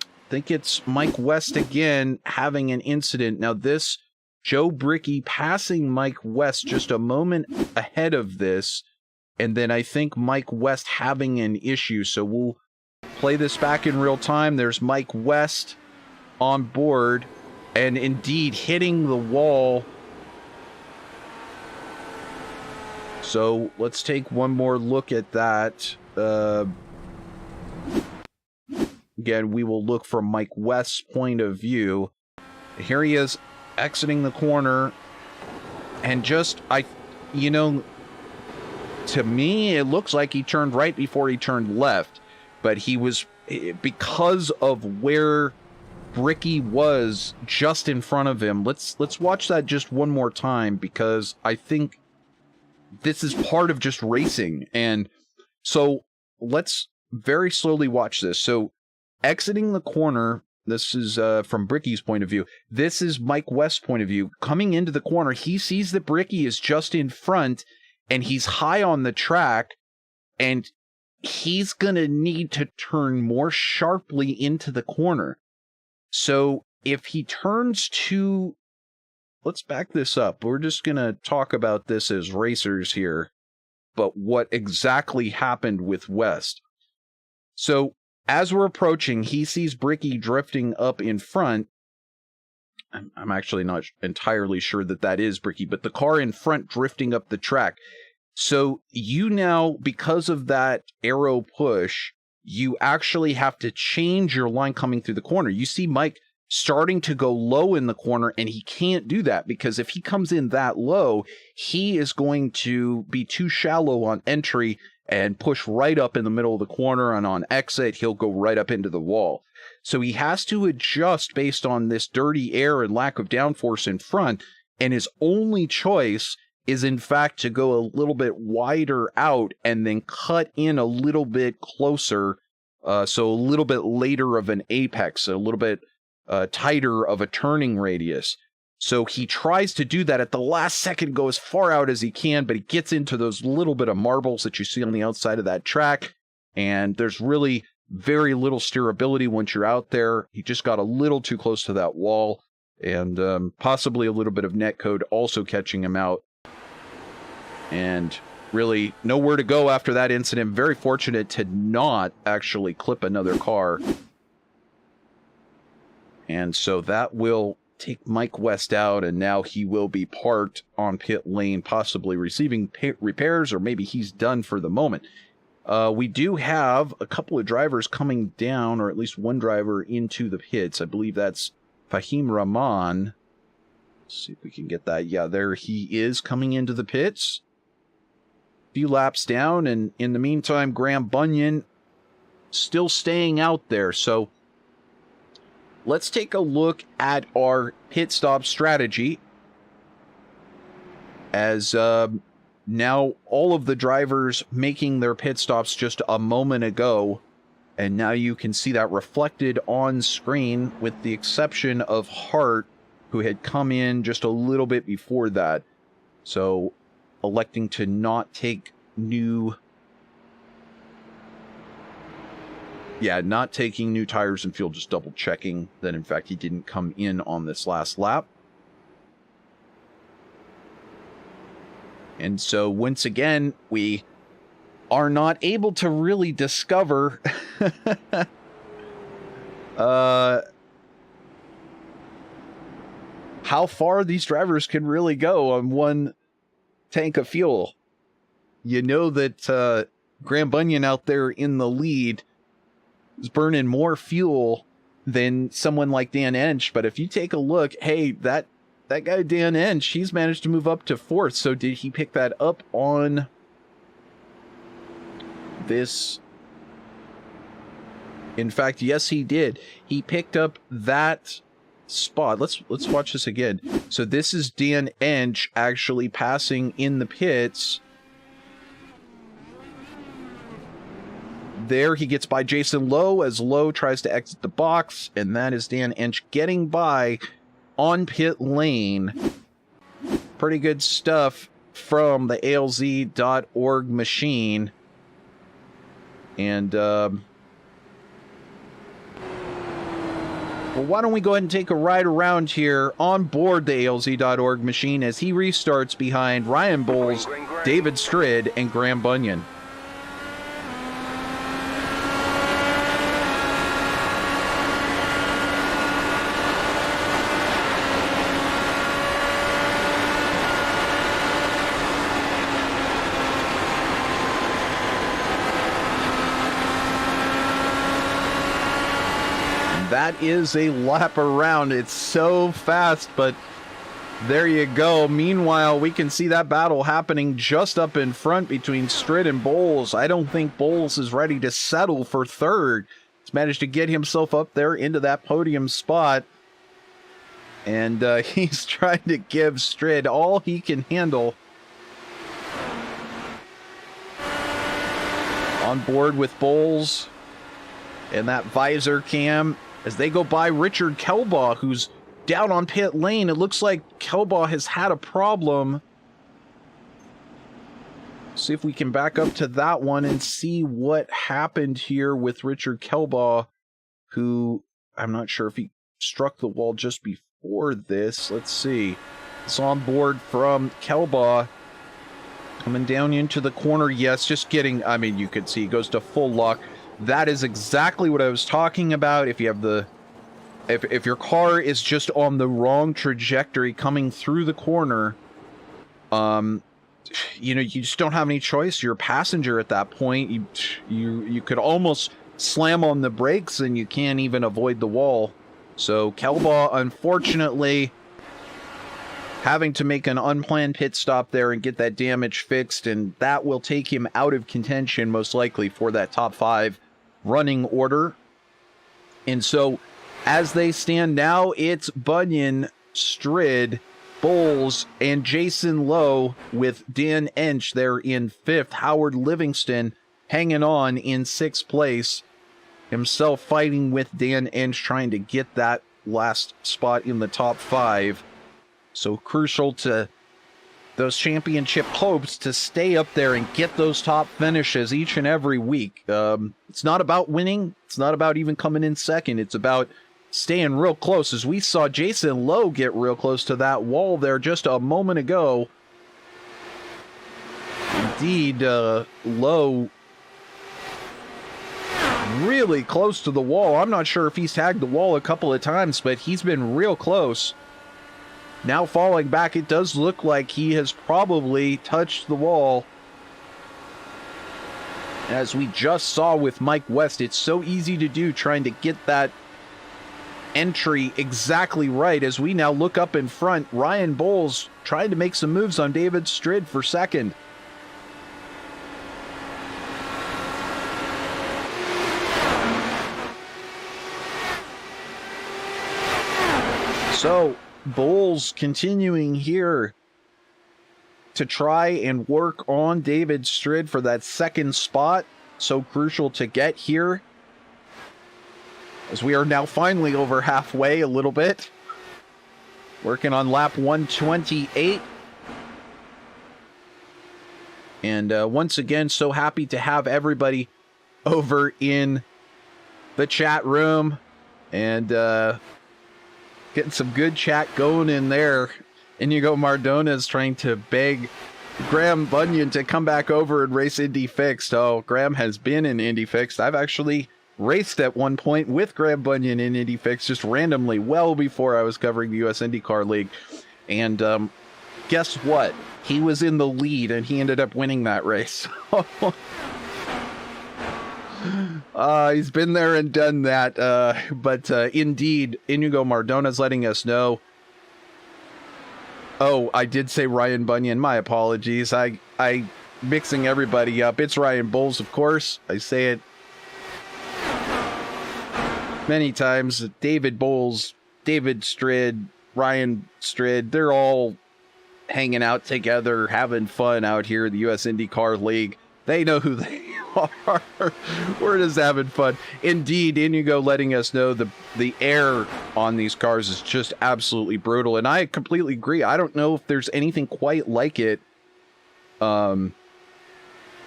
[SPEAKER 1] I think it's Mike West again having an incident. Now this, Joe Bricky passing Mike West just a moment ahead of this, and then I think Mike West having an issue. So we'll play this back in real time. There's Mike West on board and indeed hitting the wall. So let's take one more look at that. Again, we will look from Mike West's point of view. Here he is exiting the corner. And to me, it looks like he turned right before he turned left. But he was, because of where Bricky was just in front of him. Let's watch that just one more time, because I think this is part of just racing. And so let's very slowly watch this. So exiting the corner, this is from Bricky's point of view. This is Mike West's point of view. Coming into the corner, he sees that Bricky is just in front and he's high on the track, and he's going to need to turn more sharply into the corner. So if he turns to, let's back this up. We're just going to talk about this as racers here, but what exactly happened with West. So as we're approaching, he sees Bricky drifting up in front. I'm actually not entirely sure that is Bricky, but the car in front drifting up the track. So you now, because of that arrow push, you actually have to change your line coming through the corner. You see Mike starting to go low in the corner, and he can't do that, because if he comes in that low, he is going to be too shallow on entry and push right up in the middle of the corner, and on exit, he'll go right up into the wall. So he has to adjust based on this dirty air and lack of downforce in front, and his only choice is in fact to go a little bit wider out and then cut in a little bit closer, so a little bit later of an apex, a little bit tighter of a turning radius. So he tries to do that at the last second, go as far out as he can, but he gets into those little bit of marbles that you see on the outside of that track, and there's really very little steerability once you're out there. He just got a little too close to that wall, and possibly a little bit of netcode also catching him out. And really nowhere to go after that incident. Very fortunate to not actually clip another car. And so that will take Mike West out, and now he will be parked on pit lane, possibly receiving repairs, or maybe he's done for the moment. We do have a couple of drivers coming down, or at least one driver into the pits. I believe that's Fahim Rahman. Let's see if we can get that. Yeah, there he is coming into the pits. Few laps down, and in the meantime, Graham Bunyan still staying out there. So let's take a look at our pit stop strategy, as now all of the drivers making their pit stops just a moment ago, and now you can see that reflected on screen, with the exception of Hart, who had come in just a little bit before that. So electing to not take not taking new tires and fuel, just double checking that in fact he didn't come in on this last lap. And so once again, we are not able to really discover how far these drivers can really go on one tank of fuel. You know that Graham Bunyan out there in the lead is burning more fuel than someone like Dan Ensch. But if you take a look, hey, that guy Dan Ensch, he's managed to move up to 4th. So did he pick that up on this? In fact, yes, he did. He picked up that spot. Let's watch this again. So this is Dan Ensch actually passing in the pits. There he gets by Jason Lowe as Lowe tries to exit the box, and that is Dan Ensch getting by on pit lane. Pretty good stuff from the ALZ.org machine. And well, why don't we go ahead and take a ride around here on board the ALZ.org machine as he restarts behind Ryan Bowles, David Strid, and Graham Bunyan. That is a lap around. It's so fast, but there you go. Meanwhile, we can see that battle happening just up in front between Strid and Bowles. I don't think Bowles is ready to settle for 3rd. He's managed to get himself up there into that podium spot. And he's trying to give Strid all he can handle. On board with Bowles and that visor cam as they go by Richard Kelbaugh, who's down on pit lane. It looks like Kelbaugh has had a problem. See if we can back up to that one and see what happened here with Richard Kelbaugh, who I'm not sure if he struck the wall just before this. Let's see. It's on board from Kelbaugh. Coming down into the corner. Yes, just getting, I mean, you could see he goes to full lock. That is exactly what I was talking about. If you have the, if your car is just on the wrong trajectory coming through the corner, you know, you just don't have any choice. You're a passenger at that point. You could almost slam on the brakes and you can't even avoid the wall. So Kelbaugh, unfortunately, having to make an unplanned pit stop there and get that damage fixed, and that will take him out of contention most likely for that top 5 running order. And so as they stand now, it's Bunyan, Strid, Bowles, and Jason Lowe, with Dan Ensch there in 5th. Howard Livingston hanging on in 6th place, himself fighting with Dan Ensch, trying to get that last spot in the top 5. So crucial to those championship hopes to stay up there and get those top finishes each and every week. It's not about winning. It's not about even coming in 2nd. It's about staying real close, as we saw Jason Lowe get real close to that wall there just a moment ago. Indeed, Lowe really close to the wall. I'm not sure if he's tagged the wall a couple of times, but he's been real close. Now falling back, it does look like he has probably touched the wall. As we just saw with Mike West, it's so easy to do, trying to get that entry exactly right. As we now look up in front, Ryan Bowles trying to make some moves on David Strid for 2nd. So Bowles continuing here to try and work on David Strid for that 2nd spot. So crucial to get here, as we are now finally over halfway a little bit. Working on lap 128. And once again, so happy to have everybody over in the chat room. And getting some good chat going in there. Iñigo Mardones trying to beg Graham Bunyan to come back over and race Indy Fixed. Oh, Graham has been in Indy Fixed. I've actually raced at one point with Graham Bunyan in IndyFix just randomly well before I was covering the US IndyCar League. And guess what? He was in the lead and he ended up winning that race. He's been there and done that. But indeed, Iñigo Mardones letting us know. Oh, I did say Ryan Bunyan. My apologies. I mixing everybody up. It's Ryan Bowles, of course. I say it many times. David Bowles, David Strid, Ryan Strid, they're all hanging out together, having fun out here in the US IndyCar League. They know who they are. We're just having fun. Indeed, Iñigo letting us know the air on these cars is just absolutely brutal. And I completely agree. I don't know if there's anything quite like it.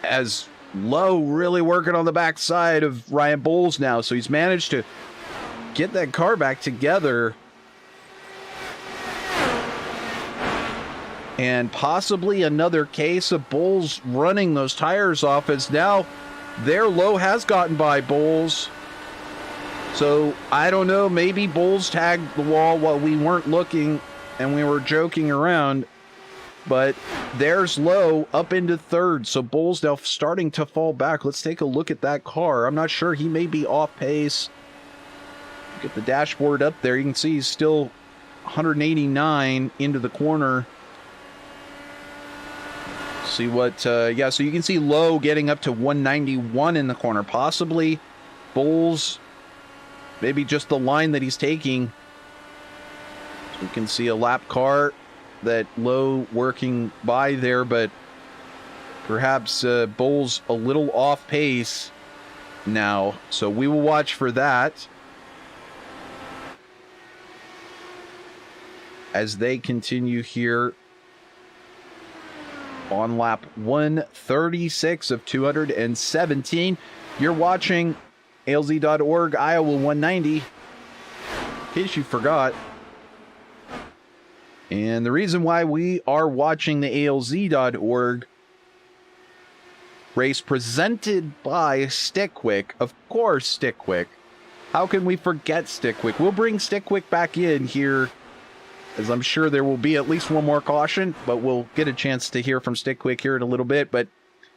[SPEAKER 1] As Lowe really working on the backside of Ryan Bowles now. So he's managed to get that car back together. And possibly another case of Bowles running those tires off, as now there Lowe has gotten by Bowles. So I don't know, maybe Bowles tagged the wall while we weren't looking and we were joking around. But there's Lowe up into third. So Bowles now starting to fall back. Let's take a look at that car. I'm not sure. He may be off pace. Get the dashboard up there. You can see he's still 189 into the corner. See what, yeah, so you can see Lowe getting up to 191 in the corner. Possibly Bowles, maybe just the line that he's taking. So you can see a lap car that Lowe working by there, but perhaps Bowles a little off pace now. So we will watch for that as they continue here on lap 136 of 217. You're watching ALZ.org, Iowa 190, in case you forgot. And the reason why we are watching the ALZ.org race presented by Stickwick, of course, Stickwick. How can we forget Stickwick? We'll bring Stickwick back in here, as I'm sure there will be at least one more caution, but we'll get a chance to hear from Stickwick here in a little bit. But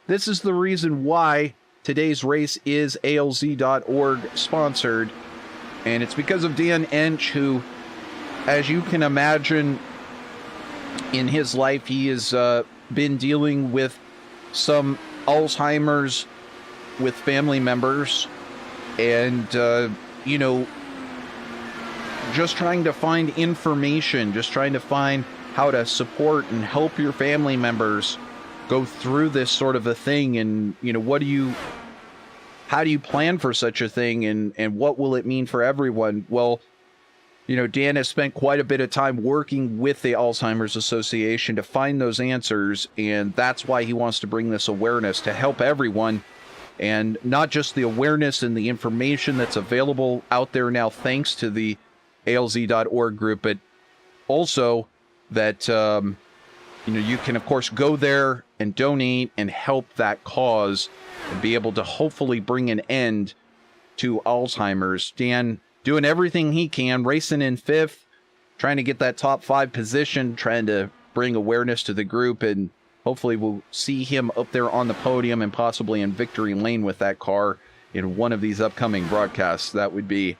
[SPEAKER 1] this is the reason why today's race is ALZ.org sponsored. And it's because of Dan Ensch, who, as you can imagine, in his life, he has been dealing with some Alzheimer's with family members. And, you know, just trying to find information, just trying to find how to support and help your family members go through this sort of a thing. And, you know, how do you plan for such a thing, and what will it mean for everyone? Well, you know, Dan has spent quite a bit of time working with the Alzheimer's Association to find those answers. And that's why he wants to bring this awareness to help everyone. And not just the awareness and the information that's available out there now, thanks to the ALZ.org group, but also that, you know, you can, of course, go there and donate and help that cause and be able to hopefully bring an end to Alzheimer's. Dan doing everything he can, racing in fifth, trying to get that top 5 position, trying to bring awareness to the group, and hopefully we'll see him up there on the podium and possibly in victory lane with that car in one of these upcoming broadcasts. That would be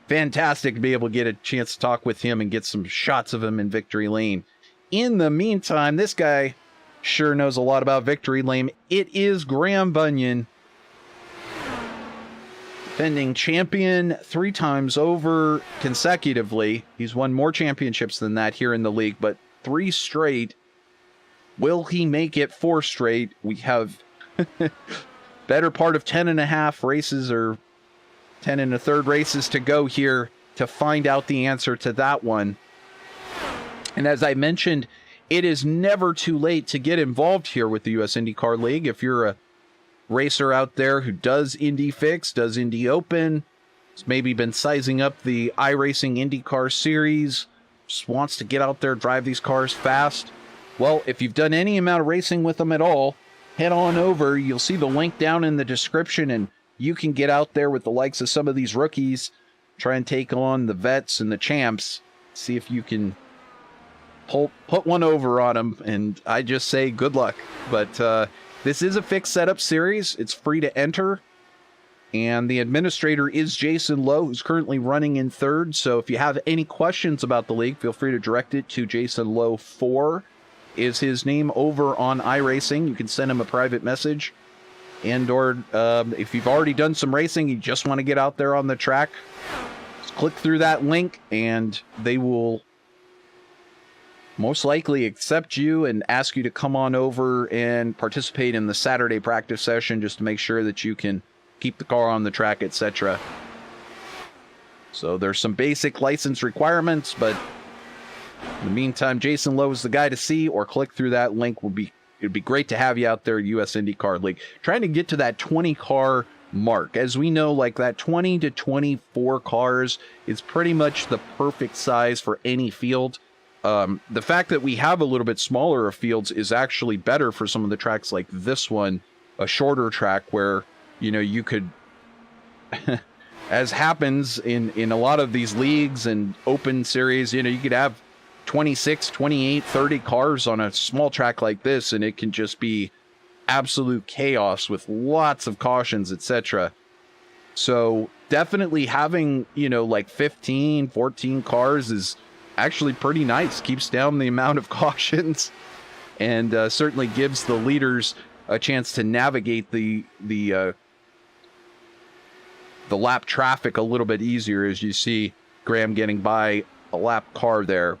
[SPEAKER 1] fantastic to be able to get a chance to talk with him and get some shots of him in victory lane. In the meantime, this guy sure knows a lot about victory lane. It is Graham Bunyan, defending champion 3 times over consecutively. He's won more championships than that here in the league, but 3 straight. Will he make it 4 straight? We have better part of 10 and a half races, or 10 and a third races to go here to find out the answer to that one. And as I mentioned, it is never too late to get involved here with the US IndyCar League. If you're a racer out there who does Indy Fix, does Indy Open, has maybe been sizing up the iRacing IndyCar series, just wants to get out there, drive these cars fast. Well, if you've done any amount of racing with them at all, head on over. You'll see the link down in the description and you can get out there with the likes of some of these rookies, try and take on the vets and the champs, see if you can put one over on them, and I just say good luck. But this is a fixed setup series. It's free to enter, and the administrator is Jason Lowe, who's currently running in third. So if you have any questions about the league, feel free to direct it to Jason Lowe 4 is his name over on iRacing. You can send him a private message, and or if you've already done some racing, you just want to get out there on the track, just click through that link and they will most likely accept you and ask you to come on over and participate in the Saturday practice session, just to make sure that you can keep the car on the track, etc. So there's some basic license requirements, but in the meantime, Jason Lowe is the guy to see, or click through that link. It'd be great to have you out there, US IndyCar League. Trying to get to that 20 car mark. As we know, like that 20 to 24 cars is pretty much the perfect size for any field. The fact that we have a little bit smaller of fields is actually better for some of the tracks like this one, a shorter track where, you know, you could, as happens in a lot of these leagues and open series, you know, you could have 26, 28, 30 cars on a small track like this, and it can just be absolute chaos with lots of cautions, etc. So definitely having, you know, like 15, 14 cars is actually pretty nice. Keeps down the amount of cautions, and certainly gives the leaders a chance to navigate the lap traffic a little bit easier, as you see Graham getting by a lap car there.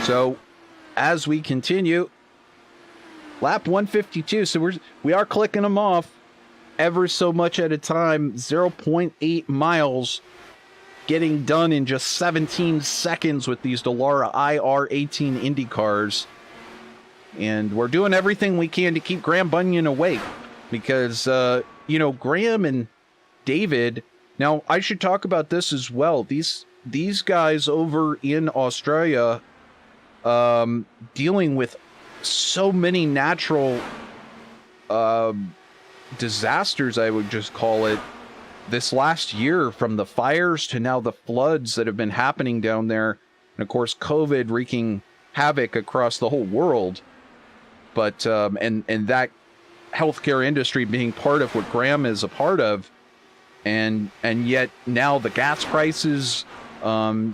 [SPEAKER 1] So as we continue, lap 152, so we are clicking them off ever so much at a time. 0.8 miles getting done in just 17 seconds with these Dallara IR-18 IndyCars. And we're doing everything we can to keep Graham Bunyan awake, because, you know, Graham and David, now I should talk about this as well. These guys over in Australia, dealing with so many natural disasters, I would just call it, this last year, from the fires to now the floods that have been happening down there, and of course COVID wreaking havoc across the whole world. But and that healthcare industry being part of what Graham is a part of, and yet now the gas prices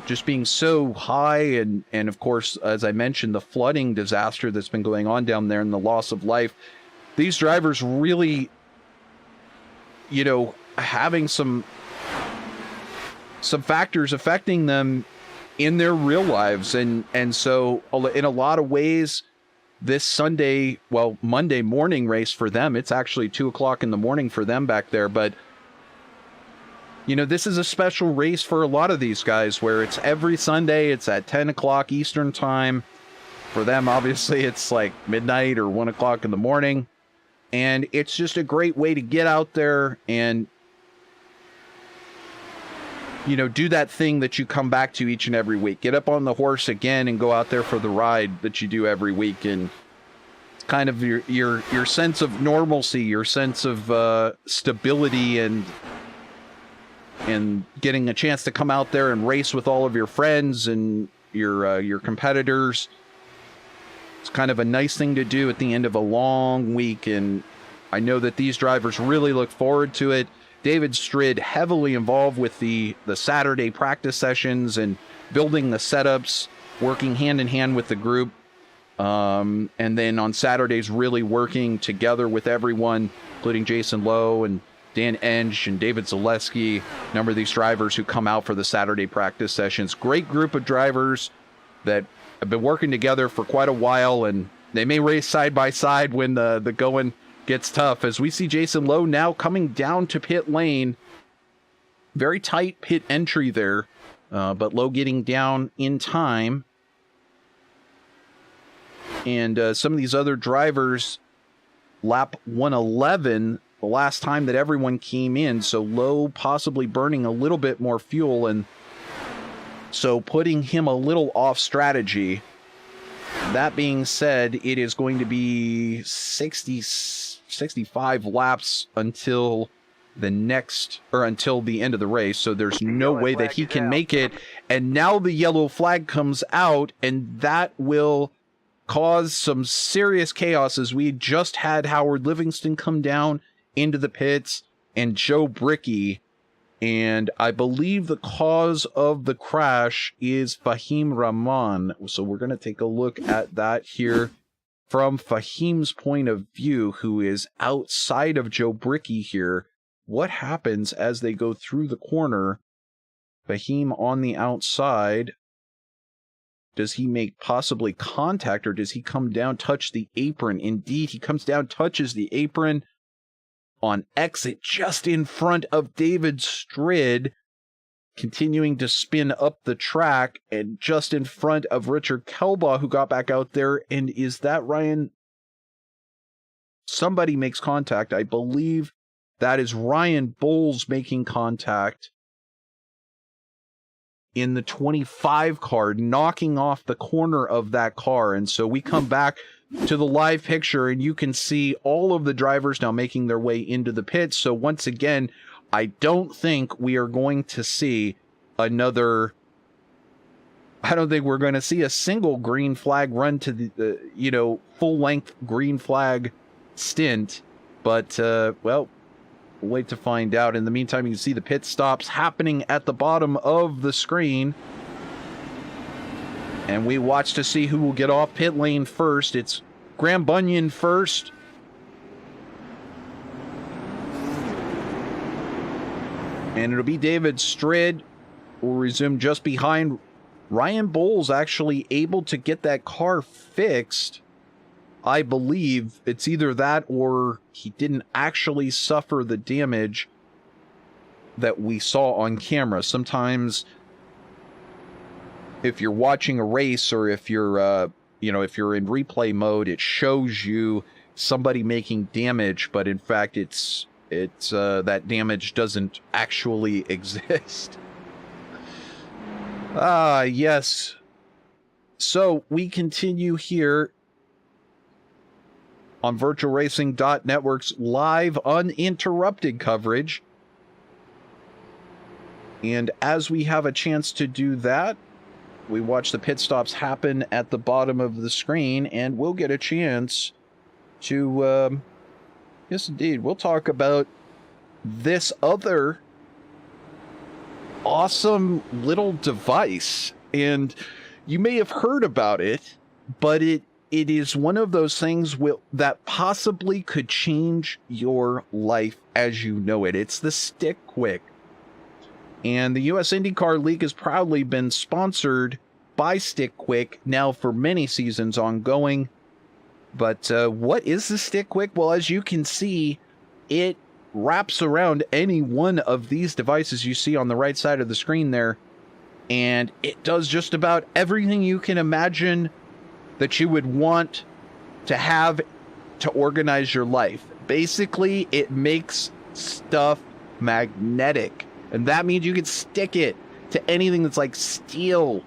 [SPEAKER 1] just being so high, and of course, as I mentioned, the flooding disaster that's been going on down there and the loss of life. These drivers really, you know, having some factors affecting them in their real lives, and so in a lot of ways, this Sunday, well, Monday morning race for them, it's actually 2:00 in the morning for them back there, but you know, this is a special race for a lot of these guys, where it's every Sunday, it's at 10 o'clock Eastern time. For them, obviously, it's like midnight or 1 o'clock in the morning. And it's just a great way to get out there and, you know, do that thing that you come back to each and every week. Get up on the horse again and go out there for the ride that you do every week. And it's kind of your sense of normalcy, your sense of stability, and getting a chance to come out there and race with all of your friends and your competitors. It's kind of a nice thing to do at the end of a long week, and I know that these drivers really look forward to it. David Strid heavily involved with the Saturday practice sessions and building the setups, working hand in hand with the group, and then on Saturdays really working together with everyone, including Jason Lowe and Dan Ensch and David Zaleski, a number of these drivers who come out for the Saturday practice sessions. Great group of drivers that have been working together for quite a while, and they may race side by side when the going gets tough. As we see Jason Lowe now coming down to pit lane. Very tight pit entry there, but Lowe getting down in time. And some of these other drivers, lap 111, the last time that everyone came in, so Lowe possibly burning a little bit more fuel, and so putting him a little off strategy. That being said, it is going to be 65 laps until the end of the race, so there's no way that he can make it. And now the yellow flag comes out, and that will cause some serious chaos, as we just had Howard Livingston come down into the pits and Joe Bricky. And I believe the cause of the crash is Fahim Rahman. So we're going to take a look at that here from Fahim's point of view, who is outside of Joe Bricky here. What happens as they go through the corner? Fahim on the outside. Does he make possibly contact, or does he come down, touch the apron? Indeed, he comes down, touches the apron on exit just in front of David Strid, continuing to spin up the track, and just in front of Richard Kelbaugh, who got back out there. And is that Ryan? Somebody makes contact. I believe that is Ryan Bowles making contact in the 25 car, knocking off the corner of that car. And so we come back to the live picture, and you can see all of the drivers now making their way into the pits. So once again, I don't think we are going to see another... I don't think we're going to see a single green flag run to the, full-length green flag stint. But, well, we'll wait to find out. In the meantime, you can see the pit stops happening at the bottom of the screen. And we watch to see who will get off pit lane first. It's Graham Bunyan first. And it'll be David Strid will resume just behind. Ryan Bowles actually able to get that car fixed. I believe it's either that or he didn't actually suffer the damage that we saw on camera. Sometimes if you're watching a race, or if you're, if you're in replay mode, it shows you somebody making damage, but in fact, it's that damage doesn't actually exist. Yes. So we continue here on VirtualRacing.Network's live uninterrupted coverage. And as we have a chance to do that, we watch the pit stops happen at the bottom of the screen, and we'll get a chance to, yes, indeed, we'll talk about this other awesome little device. And you may have heard about it, but it is one of those things that possibly could change your life as you know it. It's the Stick Quick. And the US IndyCar League has proudly been sponsored by Stick Quick now for many seasons ongoing. But what is the Stick Quick? Well, as you can see, it wraps around any one of these devices you see on the right side of the screen there. And it does just about everything you can imagine that you would want to have to organize your life. Basically, it makes stuff magnetic. And that means you can stick it to anything that's like steel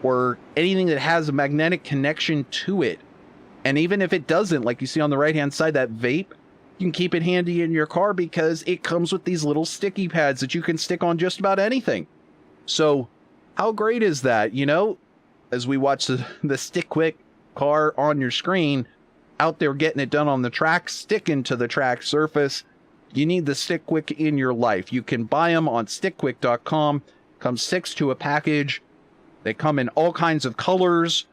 [SPEAKER 1] or anything that has a magnetic connection to it. And even if it doesn't, like you see on the right-hand side, that vape, you can keep it handy in your car because it comes with these little sticky pads that you can stick on just about anything. So how great is that? As we watch the Stick Quick car on your screen, out there getting it done on the track, sticking to the track surface. You need the Stick Quick in your life. You can buy them on stickquick.com. Comes 6 to a package. They come in all kinds of colors.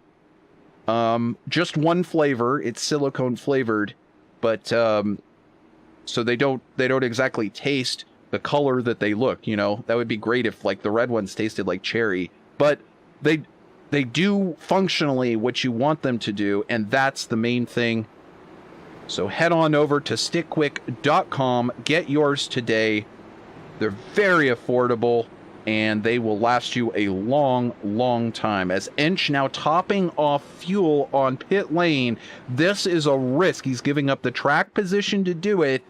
[SPEAKER 1] Just one flavor. It's silicone flavored, but so they don't exactly taste the color that they look. That would be great if like the red ones tasted like cherry, but they do functionally what you want them to do, and that's the main thing. So head on over to stickquick.com, get yours today. They're very affordable, and they will last you a long, long time. As Ensch now topping off fuel on pit lane, this is a risk. He's giving up the track position to do it,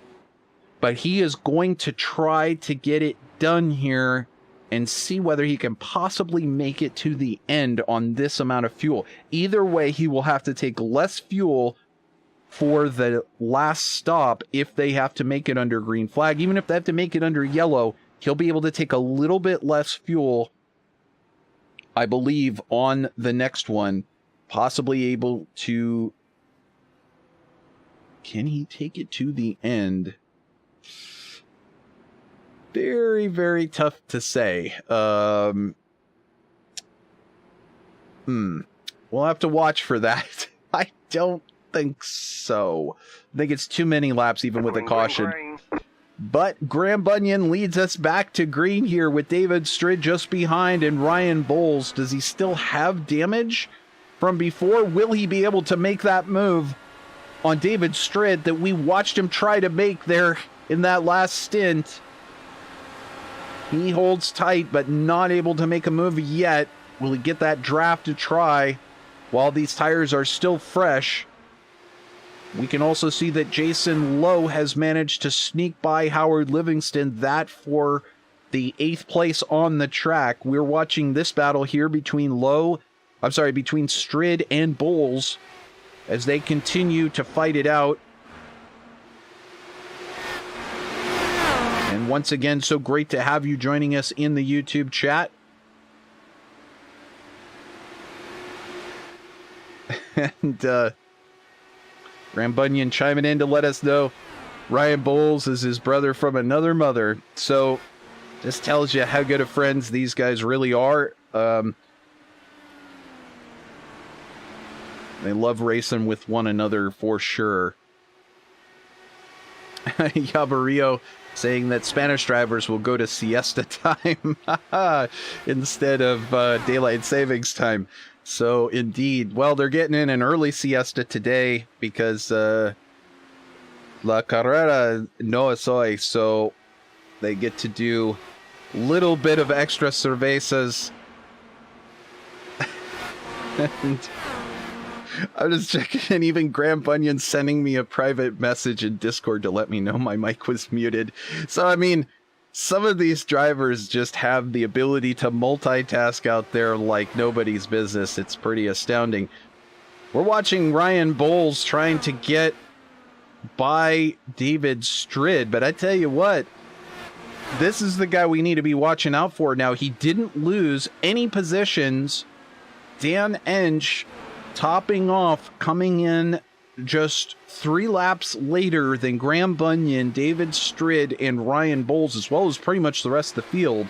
[SPEAKER 1] but he is going to try to get it done here and see whether he can possibly make it to the end on this amount of fuel. Either way, he will have to take less fuel for the last stop if they have to make it under green flag. Even if they have to make it under yellow, he'll be able to take a little bit less fuel, I believe, on the next one. Possibly able to... Can he take it to the end? Very, very tough to say. We'll have to watch for that. I don't think so. I think it's too many laps, even with a caution. But Graham Bunyan leads us back to green here with David Strid just behind and Ryan Bowles. Does he still have damage from before? Will he be able to make that move on David Strid that we watched him try to make there in that last stint? He holds tight, but not able to make a move yet. Will he get that draft to try while these tires are still fresh? We can also see that Jason Lowe has managed to sneak by Howard Livingston, that for the 8th place on the track. We're watching this battle here between between Strid and Bowles as they continue to fight it out. And once again, so great to have you joining us in the YouTube chat. And Graham Bunyan chiming in to let us know Ryan Bowles is his brother from another mother. So this tells you how good of friends these guys really are. They love racing with one another for sure. Yabarillo saying that Spanish drivers will go to siesta time instead of daylight savings time. So indeed, well, they're getting in an early siesta today because La Carrera no es hoy, so they get to do a little bit of extra cervezas. And I'm just checking, and even Graham Bunyan sending me a private message in Discord to let me know my mic was muted. So, I mean, some of these drivers just have the ability to multitask out there like nobody's business. It's pretty astounding. We're watching Ryan Bowles trying to get by David Strid, but I tell you what, this is the guy we need to be watching out for. Now, he didn't lose any positions. Dan Ensch topping off, coming in just 3 laps later than Graham Bunyan, David Strid, and Ryan Bowles, as well as pretty much the rest of the field.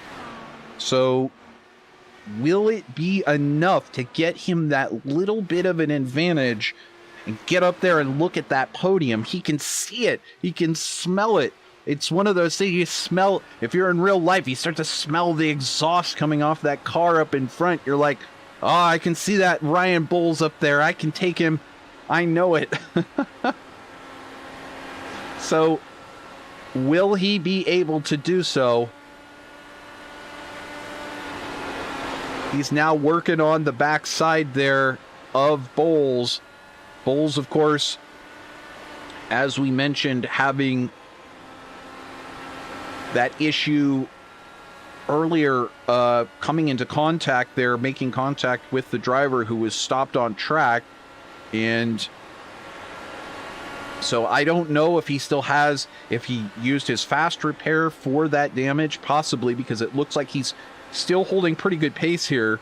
[SPEAKER 1] So, will it be enough to get him that little bit of an advantage and get up there and look at that podium? He can see it. He can smell it. It's one of those things you smell. If you're in real life, you start to smell the exhaust coming off that car up in front. You're like, oh, I can see that Ryan Bowles up there. I can take him. I know it. So, will he be able to do so? He's now working on the backside there of Bowles. Bowles, of course, as we mentioned, having that issue earlier, coming into contact there, making contact with the driver who was stopped on track. And so I don't know if he still has, if he used his fast repair for that damage, possibly, because it looks like he's still holding pretty good pace here.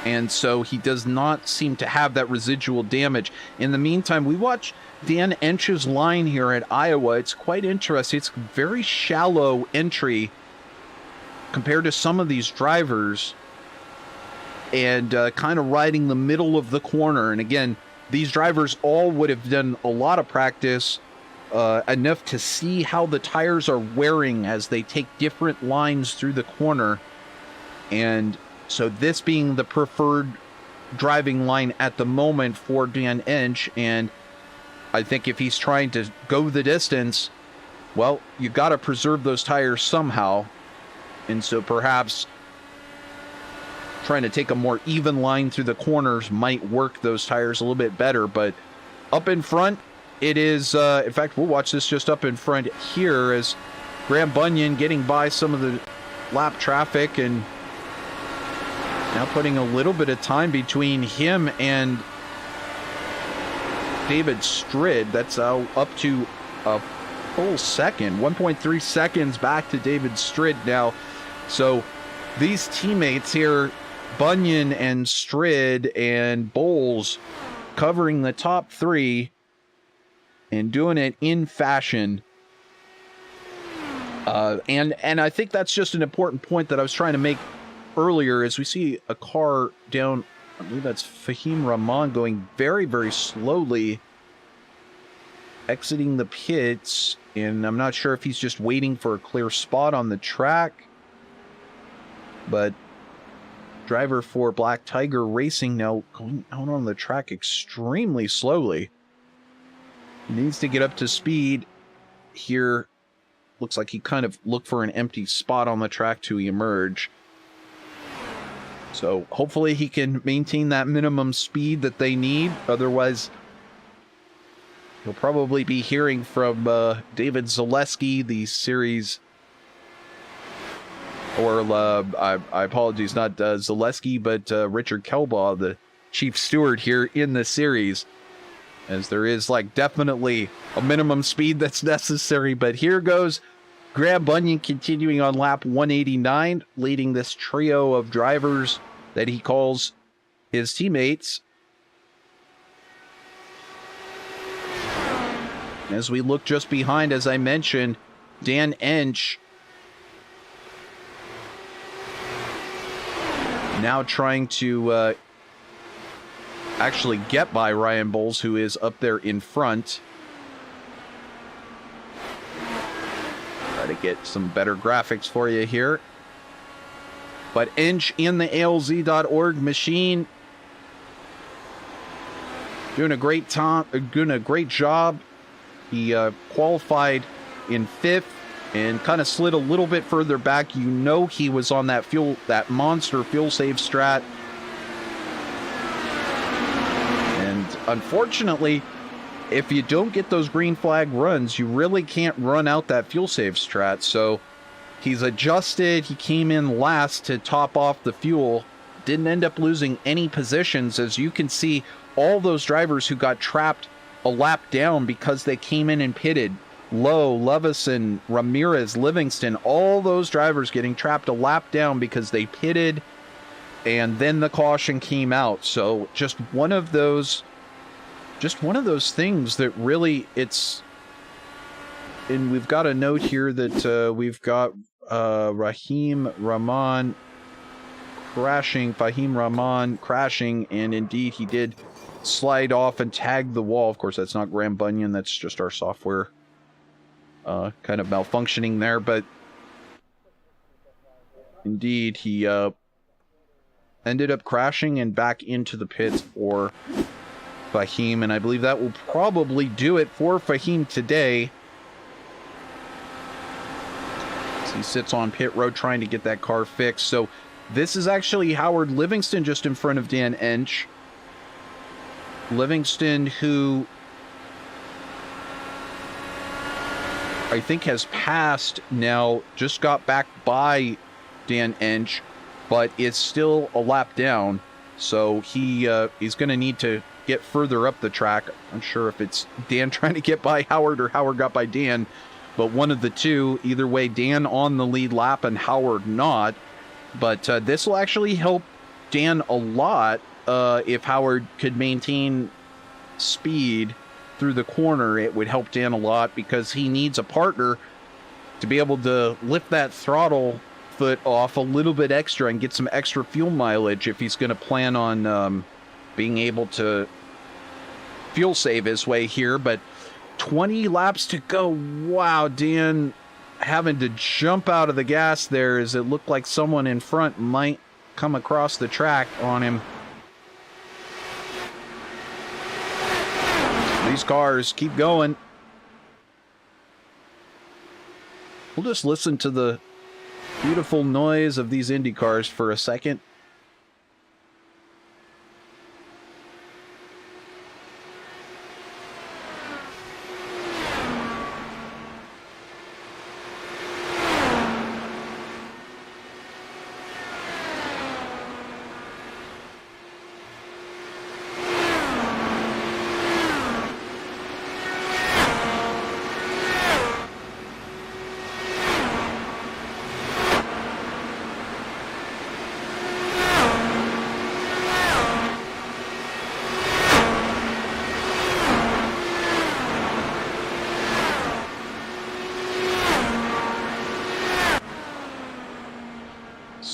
[SPEAKER 1] And so he does not seem to have that residual damage. In the meantime, we watch Dan Ensch's line here at Iowa. It's quite interesting. It's very shallow entry compared to some of these drivers, and kind of riding the middle of the corner. And again, these drivers all would have done a lot of practice, enough to see how the tires are wearing as they take different lines through the corner. And so this being the preferred driving line at the moment for Dan Ensch, and I think if he's trying to go the distance, well, you got to preserve those tires somehow. And so perhaps trying to take a more even line through the corners might work those tires a little bit better. But up in front, it is, in fact, we'll watch this just up in front here as Graham Bunyan getting by some of the lap traffic and now putting a little bit of time between him and David Strid. That's up to a full second, 1.3 seconds back to David Strid now. So these teammates here, Bunyan and Strid and Bowles, covering the top three and doing it in fashion. And I think that's just an important point that I was trying to make earlier, as we see a car down, I believe that's Fahim Rahman, going very, very slowly, exiting the pits, and I'm not sure if he's just waiting for a clear spot on the track, but driver for Black Tiger Racing now going out on the track extremely slowly. He needs to get up to speed here. Looks like he kind of looked for an empty spot on the track to emerge. So hopefully he can maintain that minimum speed that they need. Otherwise, you'll probably be hearing from David Zaleski, the series, or I apologize, not Zaleski, but Richard Kelbaugh, the chief steward here in the series, as there is like definitely a minimum speed that's necessary. But here goes Graham Bunyan continuing on lap 189, leading this trio of drivers that he calls his teammates. As we look just behind, as I mentioned, Dan Ensch now trying to actually get by Ryan Bowles, who is up there in front. Try to get some better graphics for you here. But Ensch in the ALZ.org machine doing a great job. He qualified in 5th and kind of slid a little bit further back. You know he was on that monster fuel save strat. And unfortunately, if you don't get those green flag runs, you really can't run out that fuel save strat. So he's adjusted. He came in last to top off the fuel. Didn't end up losing any positions. As you can see, all those drivers who got trapped a lap down because they came in and pitted. Lowe, Lovison, Ramirez, Livingston, all those drivers getting trapped a lap down because they pitted and then the caution came out. So just one of those things that really and we've got a note here that we've got Fahim Rahman crashing, and indeed he did slide off and tag the wall. Of course, that's not Graham Bunyan, that's just our software kind of malfunctioning there, but indeed he ended up crashing and back into the pits for Fahim, and I believe that will probably do it for Fahim today. As he sits on pit road trying to get that car fixed. So this is actually Howard Livingston just in front of Dan Ensch. Livingston, who I think has passed now, just got back by Dan Ensch, but is still a lap down. So he's going to need to get further up the track. I'm sure if it's Dan trying to get by Howard or Howard got by Dan, but one of the two. Either way, Dan on the lead lap and Howard not. But this will actually help Dan a lot if Howard could maintain speed through the corner. It would help Dan a lot because he needs a partner to be able to lift that throttle foot off a little bit extra and get some extra fuel mileage if he's going to plan on being able to fuel save his way here. But 20 laps to go. Wow, Dan having to jump out of the gas there as it looked like someone in front might come across the track on him. These cars keep going. We'll just listen to the beautiful noise of these Indy cars for a second.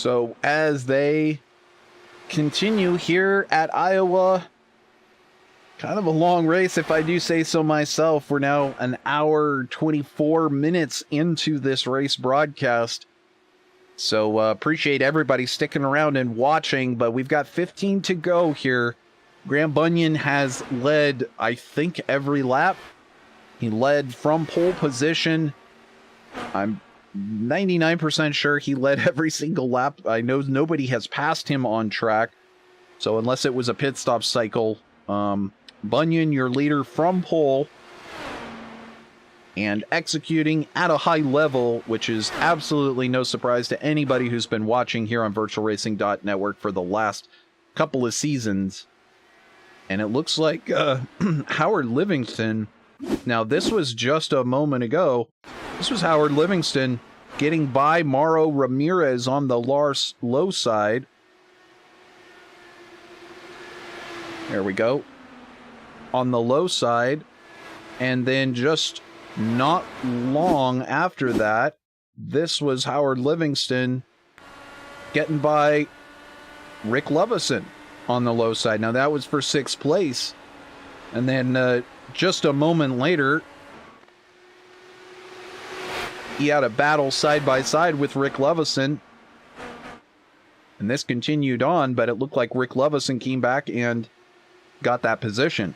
[SPEAKER 1] So as they continue here at Iowa, kind of a long race if I do say so myself. We're now an hour 24 minutes into this race broadcast. So appreciate everybody sticking around and watching, but we've got 15 to go here. Graham Bunyan has led, I think, every lap. He led from pole position. I'm 99% sure he led every single lap. I know nobody has passed him on track. So unless it was a pit stop cycle, Bunyan, your leader from pole, and executing at a high level, which is absolutely no surprise to anybody who's been watching here on VirtualRacing.Network for the last couple of seasons. And it looks like Howard Livingston. Now, this was just a moment ago. This was Howard Livingston getting by Mauro Ramirez on the low side. There we go. On the low side. And then just not long after that, this was Howard Livingston getting by Rick Lovison on the low side. Now, that was for 6th place. And then just a moment later, he had a battle side by side with Rick Lovison. And this continued on, but it looked like Rick Lovison came back and got that position.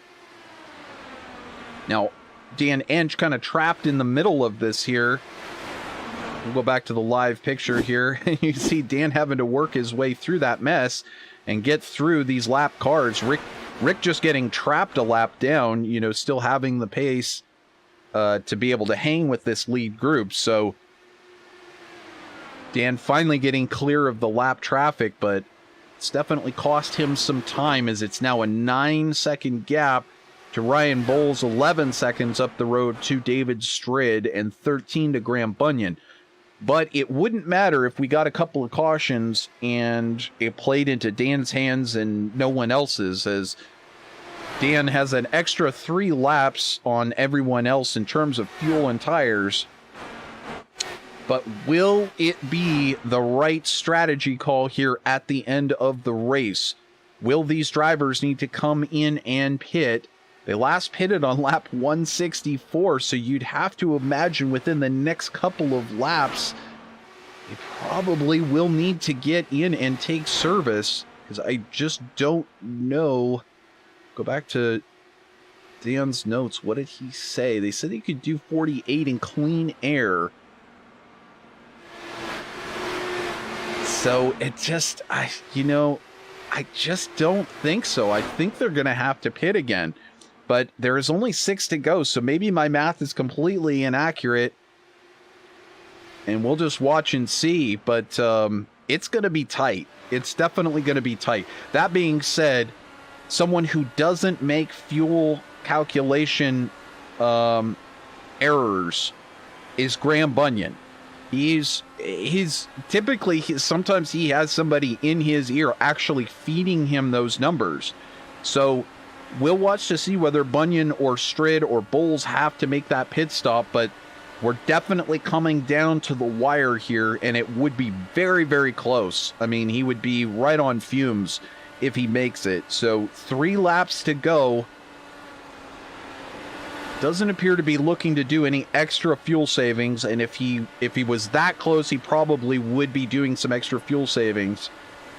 [SPEAKER 1] Now, Dan Ensch kind of trapped in the middle of this here. We'll go back to the live picture here. You see Dan having to work his way through that mess and get through these lap cars. Rick just getting trapped a lap down, you know, still having the pace to be able to hang with this lead group. So Dan finally getting clear of the lap traffic, but it's definitely cost him some time as it's now a 9-second gap to Ryan Bowles, 11 seconds up the road to David Strid, and 13 to Graham Bunyan. But it wouldn't matter if we got a couple of cautions and it played into Dan's hands and no one else's, as Dan has an extra 3 laps on everyone else in terms of fuel and tires. But will it be the right strategy call here at the end of the race? Will these drivers need to come in and pit? They last pitted on lap 164, so you'd have to imagine within the next couple of laps, they probably will need to get in and take service, because I just don't know. Go back to Dan's notes. What did he say? They said he could do 48 in clean air. So it just, I just don't think so. I think they're going to have to pit again. But there is only 6 to go, so maybe my math is completely inaccurate. And we'll just watch and see. But it's going to be tight. It's definitely going to be tight. That being said, someone who doesn't make fuel calculation errors is Graham Bunyan. He's typically, sometimes he has somebody in his ear actually feeding him those numbers. So we'll watch to see whether Bunyan or Strid or Bowles have to make that pit stop, but we're definitely coming down to the wire here, and it would be very, very close. I mean, he would be right on fumes if he makes it. So 3 laps to go. Doesn't appear to be looking to do any extra fuel savings, and if he was that close, he probably would be doing some extra fuel savings.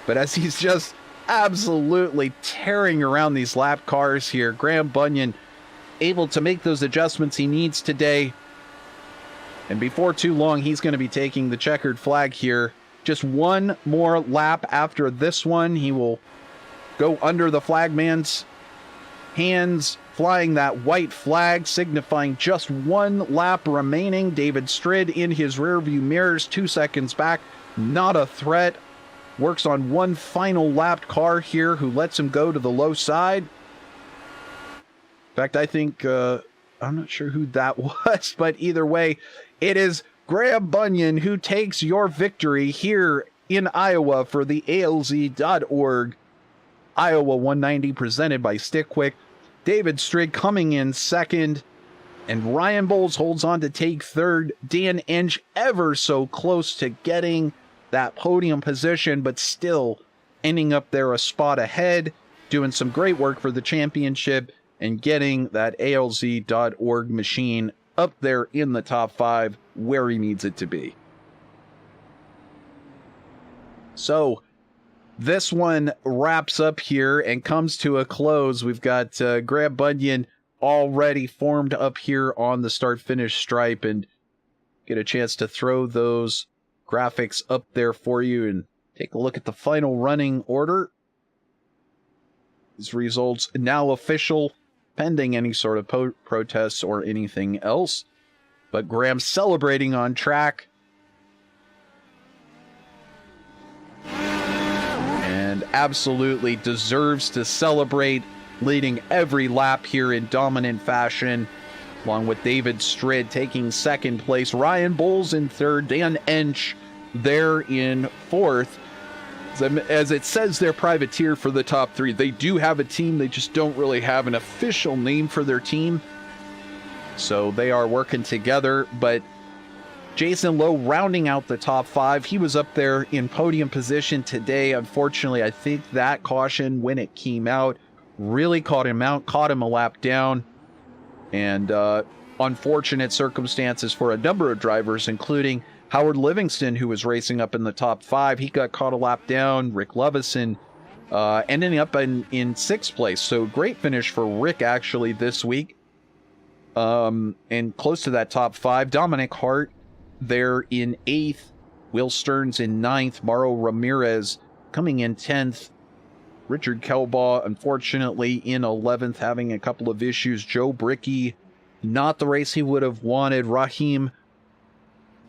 [SPEAKER 1] But as he's just absolutely tearing around these lap cars here, Graham Bunyan able to make those adjustments he needs today. And before too long, he's going to be taking the checkered flag here. Just one more lap after this one, he will go under the flagman's hands, flying that white flag, signifying just 1 lap remaining. David Strid in his rearview mirrors, 2 seconds back, not a threat. Works on one final lapped car here who lets him go to the low side. In fact, I think, I'm not sure who that was, but either way, it is Graham Bunyan who takes your victory here in Iowa for the ALZ.org Iowa 190 presented by Stick Quick. David Strid coming in second, and Ryan Bowles holds on to take third. Dan Ensch ever so close to getting that podium position, but still ending up there a spot ahead, doing some great work for the championship and getting that ALZ.org machine up there in the top 5 where he needs it to be. So this one wraps up here and comes to a close. We've got Graham Bunyan already formed up here on the start-finish stripe, and get a chance to throw those graphics up there for you and take a look at the final running order. These results now official, pending any sort of protests or anything else. But Graham celebrating on track. And absolutely deserves to celebrate, leading every lap here in dominant fashion, along with David Strid taking second place, Ryan Bowles in third, Dan Ensch there in fourth. As it says, they're privateer for the top 3. They do have a team, they just don't really have an official name for their team. So they are working together, but Jason Lowe rounding out the top 5. He was up there in podium position today. Unfortunately, I think that caution, when it came out, really caught him out, caught him a lap down. And unfortunate circumstances for a number of drivers, including Howard Livingston, who was racing up in the top 5. He got caught a lap down. Rick Lovison ending up in 6th place. So great finish for Rick, actually, this week. And close to that top 5. Dominic Hart there in 8th. Will Stearns in 9th. Mauro Ramirez coming in 10th. Richard Kelbaugh, unfortunately, in 11th, having a couple of issues. Joe Brickey, not the race he would have wanted. Raheem,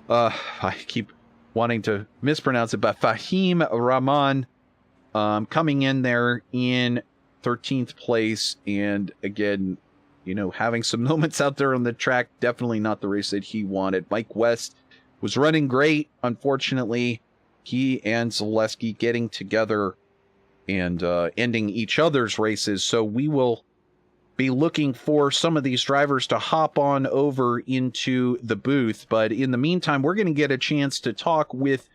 [SPEAKER 1] I keep wanting to mispronounce it, but Fahim Rahman coming in there in 13th place. And again, you know, having some moments out there on the track, definitely not the race that he wanted. Mike West was running great. Unfortunately, he and Zaleski getting together and ending each other's races. So we will be looking for some of these drivers to hop on over into the booth. But in the meantime, we're going to get a chance to talk with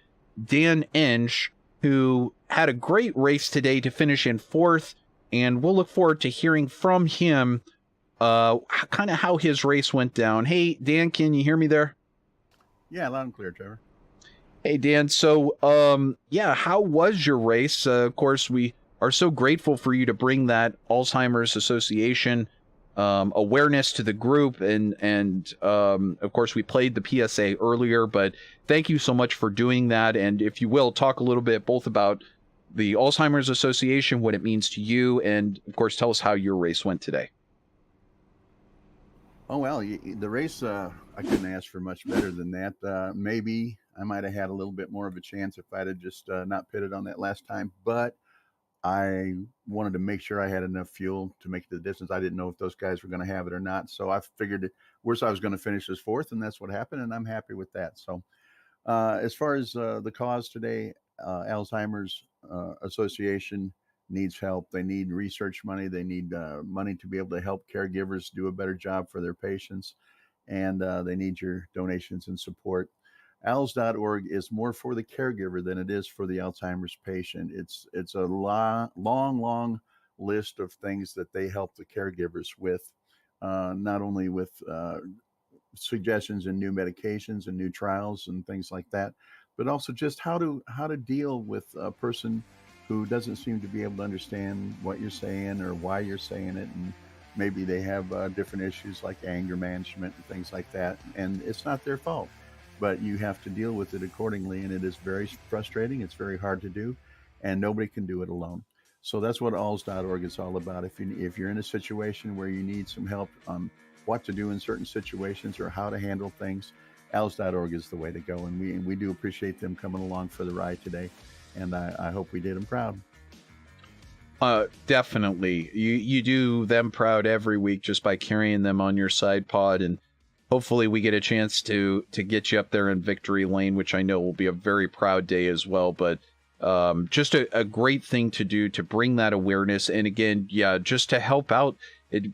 [SPEAKER 1] Dan Ensch, who had a great race today to finish in 4th. And we'll look forward to hearing from him kind of how his race went down. Hey, Dan, can you hear me there?
[SPEAKER 4] Yeah, loud and clear, Trevor.
[SPEAKER 1] Hey, Dan. So, yeah, how was your race? Of course, we are so grateful for you to bring that Alzheimer's Association awareness to the group. And of course, we played the PSA earlier, but thank you so much for doing that. And if you will, talk a little bit both about the Alzheimer's Association, what it means to you, and of course, tell us how your race went today.
[SPEAKER 4] Oh, well, the race, I couldn't ask for much better than that. Maybe I might have had a little bit more of a chance if I'd have just not pitted on that last time, but I wanted to make sure I had enough fuel to make the distance. I didn't know if those guys were going to have it or not, so I figured worst I was going to finish as 4th, and that's what happened, and I'm happy with that. So as far as the cause today, Alzheimer's Association needs help. They need research money. They need money to be able to help caregivers do a better job for their patients, and they need your donations and support. ALZ.org is more for the caregiver than it is for the Alzheimer's patient. It's a long list of things that they help the caregivers with, not only with suggestions and new medications and new trials and things like that, but also just how to deal with a person who doesn't seem to be able to understand what you're saying or why you're saying it, and maybe they have different issues like anger management and things like that, and it's not their fault, but you have to deal with it accordingly, and it is very frustrating. It's very hard to do, and nobody can do it alone. So that's what ALZ.org is all about. If you're in a situation where you need some help on what to do in certain situations or how to handle things, ALZ.org is the way to go, and we do appreciate them coming along for the ride today. And I hope we did them proud.
[SPEAKER 1] Definitely. You do them proud every week just by carrying them on your side pod. And hopefully we get a chance to get you up there in victory lane, which I know will be a very proud day as well. But just a great thing to do to bring that awareness. And again, yeah, just to help out.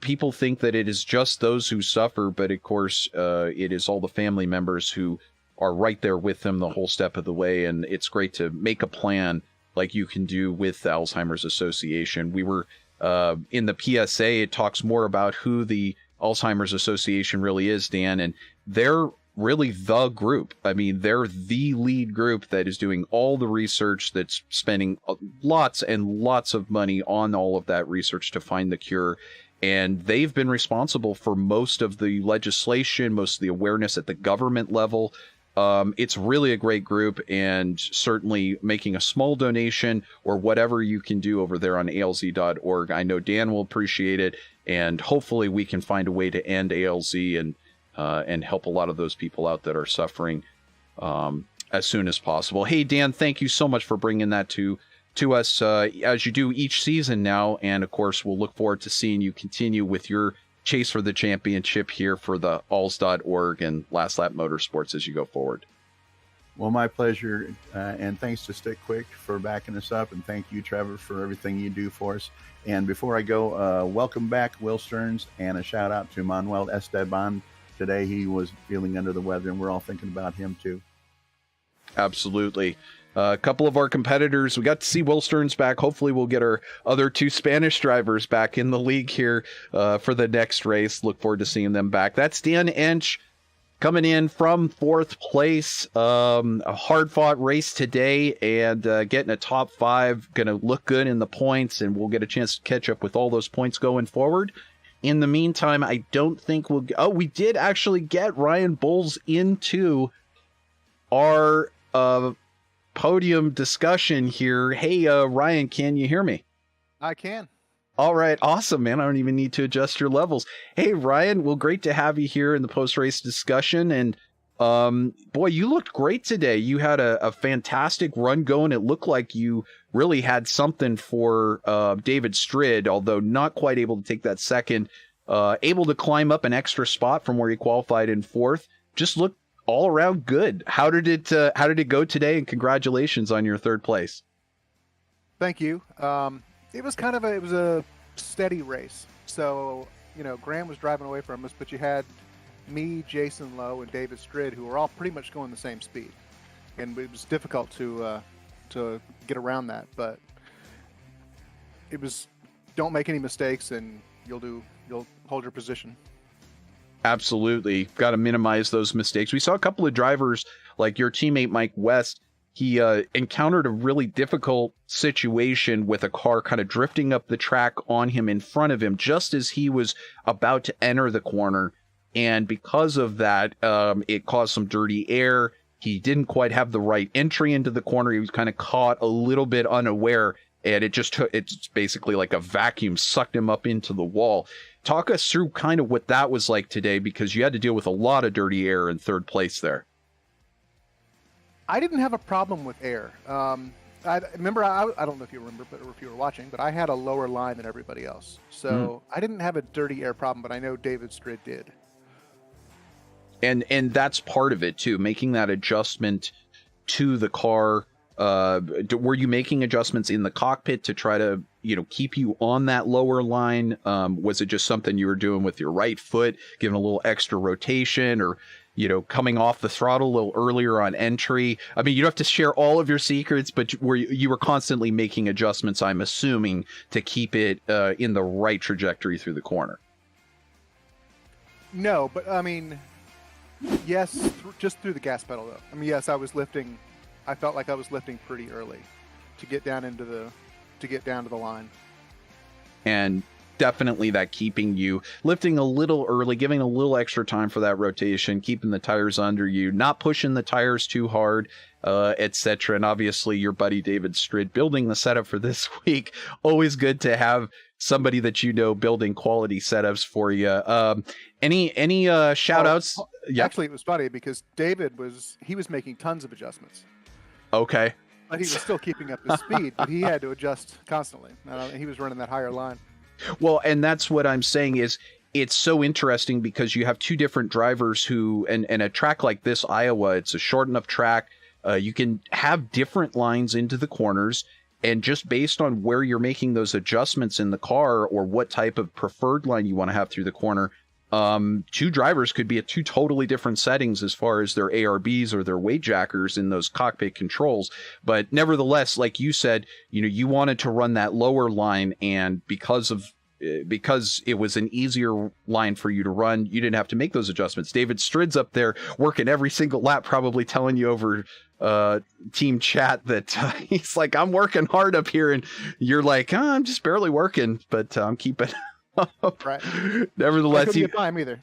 [SPEAKER 1] People think that it is just those who suffer, but of course, it is all the family members who are right there with them the whole step of the way. And it's great to make a plan like you can do with the Alzheimer's Association. We were in the PSA, it talks more about who the Alzheimer's Association really is, Dan, and they're really the group. I mean, they're the lead group that is doing all the research, that's spending lots and lots of money on all of that research to find the cure. And they've been responsible for most of the legislation, most of the awareness at the government level. It's really a great group, and certainly making a small donation or whatever you can do over there on ALZ.org. I know Dan will appreciate it, and hopefully we can find a way to end ALZ and help a lot of those people out that are suffering as soon as possible. Hey, Dan, thank you so much for bringing that to us as you do each season now. And of course, we'll look forward to seeing you continue with your chase for the championship here for the alz.org and Last Lap Motorsports as you go forward.
[SPEAKER 4] Well, my pleasure. And thanks to Stick Quick for backing us up. And thank you, Trevor, for everything you do for us. And before I go, welcome back, Will Stearns, and a shout out to Manuel Esteban. Today he was feeling under the weather, and we're all thinking about him too.
[SPEAKER 1] Absolutely. A couple of our competitors, we got to see Will Stearns back. Hopefully we'll get our other two Spanish drivers back in the league here for the next race. Look forward to seeing them back. That's Dan Ensch coming in from fourth place. A hard-fought race today, and getting a top 5. Going to look good in the points, and we'll get a chance to catch up with all those points going forward. In the meantime, I don't think we'll... Oh, we did actually get Ryan Bowles into our podium discussion here. Hey, Ryan, can you hear me?
[SPEAKER 5] I can.
[SPEAKER 1] All right, awesome, man. I don't even need to adjust your levels. Hey, Ryan, well, great to have you here in the post-race discussion. And boy, you looked great today. You had a fantastic run going. It looked like you really had something for David Strid, although not quite able to take that second. Able to climb up an extra spot from where he qualified in fourth. Just looked all around good. How did it go today? And congratulations on your third place.
[SPEAKER 5] Thank you. It was a steady race. So, Graham was driving away from us, but you had me, Jason Lowe, and David Strid, who were all pretty much going the same speed. And it was difficult to get around that, but it was, don't make any mistakes and you'll hold your position.
[SPEAKER 1] Absolutely. Got to minimize those mistakes. We saw a couple of drivers like your teammate, Mike West. He encountered a really difficult situation with a car kind of drifting up the track on him in front of him, just as he was about to enter the corner. And because of that, it caused some dirty air. He didn't quite have the right entry into the corner. He was kind of caught a little bit unaware, and it's basically like a vacuum sucked him up into the wall. Talk us through kind of what that was like today, because you had to deal with a lot of dirty air in third place there.
[SPEAKER 5] I didn't have a problem with air. I remember, I don't know if you remember, or if you were watching, but I had a lower line than everybody else. So I didn't have a dirty air problem, but I know David Strid did.
[SPEAKER 1] And that's part of it too, making that adjustment to the car. Were you making adjustments in the cockpit to try to, keep you on that lower line? Was it just something you were doing with your right foot, giving a little extra rotation, or, coming off the throttle a little earlier on entry? I mean, you don't have to share all of your secrets, but you were constantly making adjustments, I'm assuming, to keep it in the right trajectory through the corner.
[SPEAKER 5] No, but I mean, yes, just through the gas pedal though. I mean, yes, I was lifting. I felt like I was lifting pretty early to get down to the line.
[SPEAKER 1] And definitely that keeping you lifting a little early, giving a little extra time for that rotation, keeping the tires under you, not pushing the tires too hard, etc. And obviously your buddy David Strid building the setup for this week. Always good to have somebody that building quality setups for you. Any shout outs?
[SPEAKER 5] Yeah. Actually, it was funny because David was making tons of adjustments.
[SPEAKER 1] Okay.
[SPEAKER 5] But he was still keeping up his speed, but he had to adjust constantly. He was running that higher line.
[SPEAKER 1] Well, and that's what I'm saying is it's so interesting because you have two different drivers who, and a track like this, Iowa, it's a short enough track. You can have different lines into the corners, and just based on where you're making those adjustments in the car or what type of preferred line you want to have through the corner, two drivers could be at two totally different settings as far as their ARBs or their weight jackers in those cockpit controls. But nevertheless, like you said, you wanted to run that lower line, and because it was an easier line for you to run, you didn't have to make those adjustments. David Strid's up there working every single lap, probably telling you over team chat that he's like, I'm working hard up here, and you're like, I'm just barely working, but I'm keeping up.
[SPEAKER 5] Right.
[SPEAKER 1] Nevertheless,
[SPEAKER 5] I couldn't get by him either.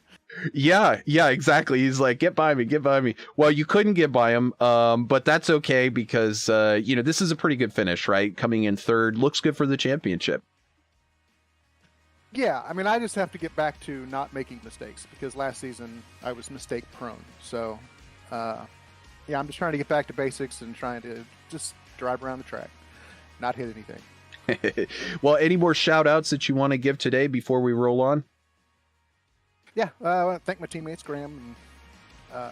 [SPEAKER 1] Yeah, exactly. He's like, get by me. Well, you couldn't get by him, but that's okay because this is a pretty good finish, right? Coming in third, looks good for the championship.
[SPEAKER 5] Yeah, I mean, I just have to get back to not making mistakes because last season I was mistake prone. So, I'm just trying to get back to basics and trying to just drive around the track, not hit anything.
[SPEAKER 1] Well, any more shout outs that you want to give today before we roll on?
[SPEAKER 5] Yeah, I want to thank my teammates, Graham and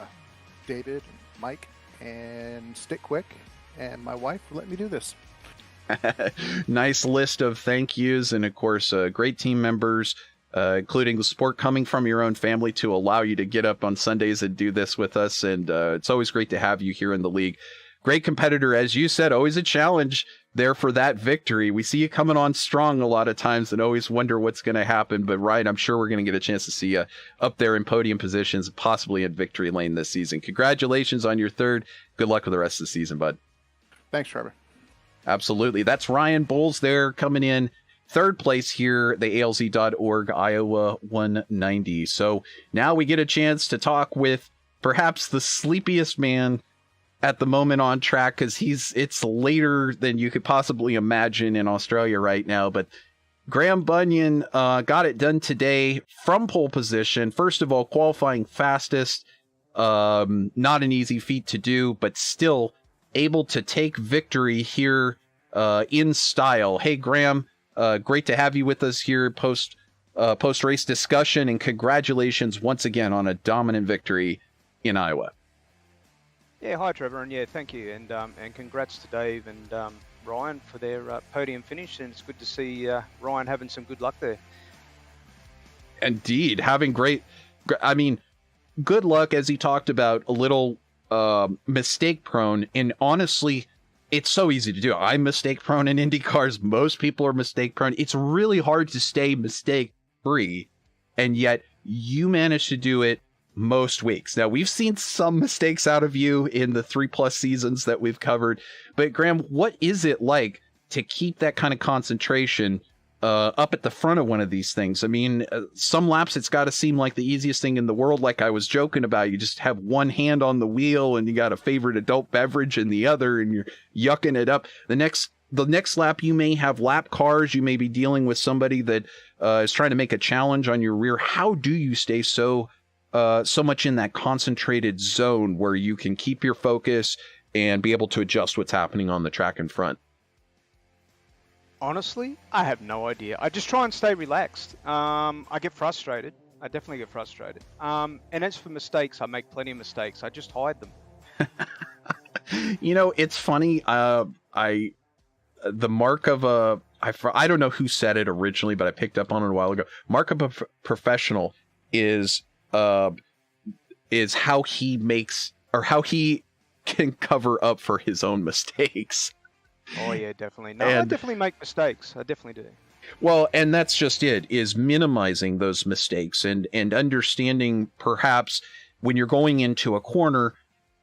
[SPEAKER 5] David and Mike and Stick Quick and my wife for letting me do this.
[SPEAKER 1] Nice list of thank yous, and of course, great team members, including the support coming from your own family to allow you to get up on Sundays and do this with us. And it's always great to have you here in the league. Great competitor, as you said, always a challenge there for that victory. We see you coming on strong a lot of times and always wonder what's going to happen. But Ryan, I'm sure we're going to get a chance to see you up there in podium positions, possibly in victory lane this season. Congratulations on your third. Good luck with the rest of the season, bud.
[SPEAKER 5] Thanks, Trevor.
[SPEAKER 1] Absolutely. That's Ryan Bowles there coming in third place here, the ALZ.org Iowa 190. So now we get a chance to talk with perhaps the sleepiest man at the moment on track, because it's later than you could possibly imagine in Australia right now. But Graham Bunyan got it done today from pole position. First of all, qualifying fastest, not an easy feat to do, but still able to take victory here in style. Hey, Graham, great to have you with us here post-race discussion, and congratulations once again on a dominant victory in Iowa.
[SPEAKER 6] Yeah, hi Trevor, and yeah, thank you, and congrats to Dave and Ryan for their podium finish, and it's good to see Ryan having some good luck there.
[SPEAKER 1] Indeed, having good luck, as he talked about, a little mistake prone, and honestly, it's so easy to do. I'm mistake prone in IndyCars. Most people are mistake prone. It's really hard to stay mistake free, and yet you managed to do it most weeks. Now, we've seen some mistakes out of you in the 3+ seasons that we've covered, but Graham, what is it like to keep that kind of concentration up at the front of one of these things? I mean, some laps it's got to seem like the easiest thing in the world. Like I was joking about, you just have one hand on the wheel and you got a favorite adult beverage in the other and you're yucking it up. The next lap, you may have lap cars. You may be dealing with somebody that is trying to make a challenge on your rear. How do you stay so much in that concentrated zone where you can keep your focus and be able to adjust what's happening on the track in front?
[SPEAKER 6] Honestly, I have no idea. I just try and stay relaxed. I get frustrated. I definitely get frustrated. And as for mistakes, I make plenty of mistakes. I just hide them.
[SPEAKER 1] It's funny. The mark of I don't know who said it originally, but I picked up on it a while ago. Mark of a professional is how he makes, or how he can cover up for his own mistakes.
[SPEAKER 6] Oh yeah, definitely. No, I definitely make mistakes. I definitely do.
[SPEAKER 1] Well, and that's just it, is minimizing those mistakes and understanding perhaps when you're going into a corner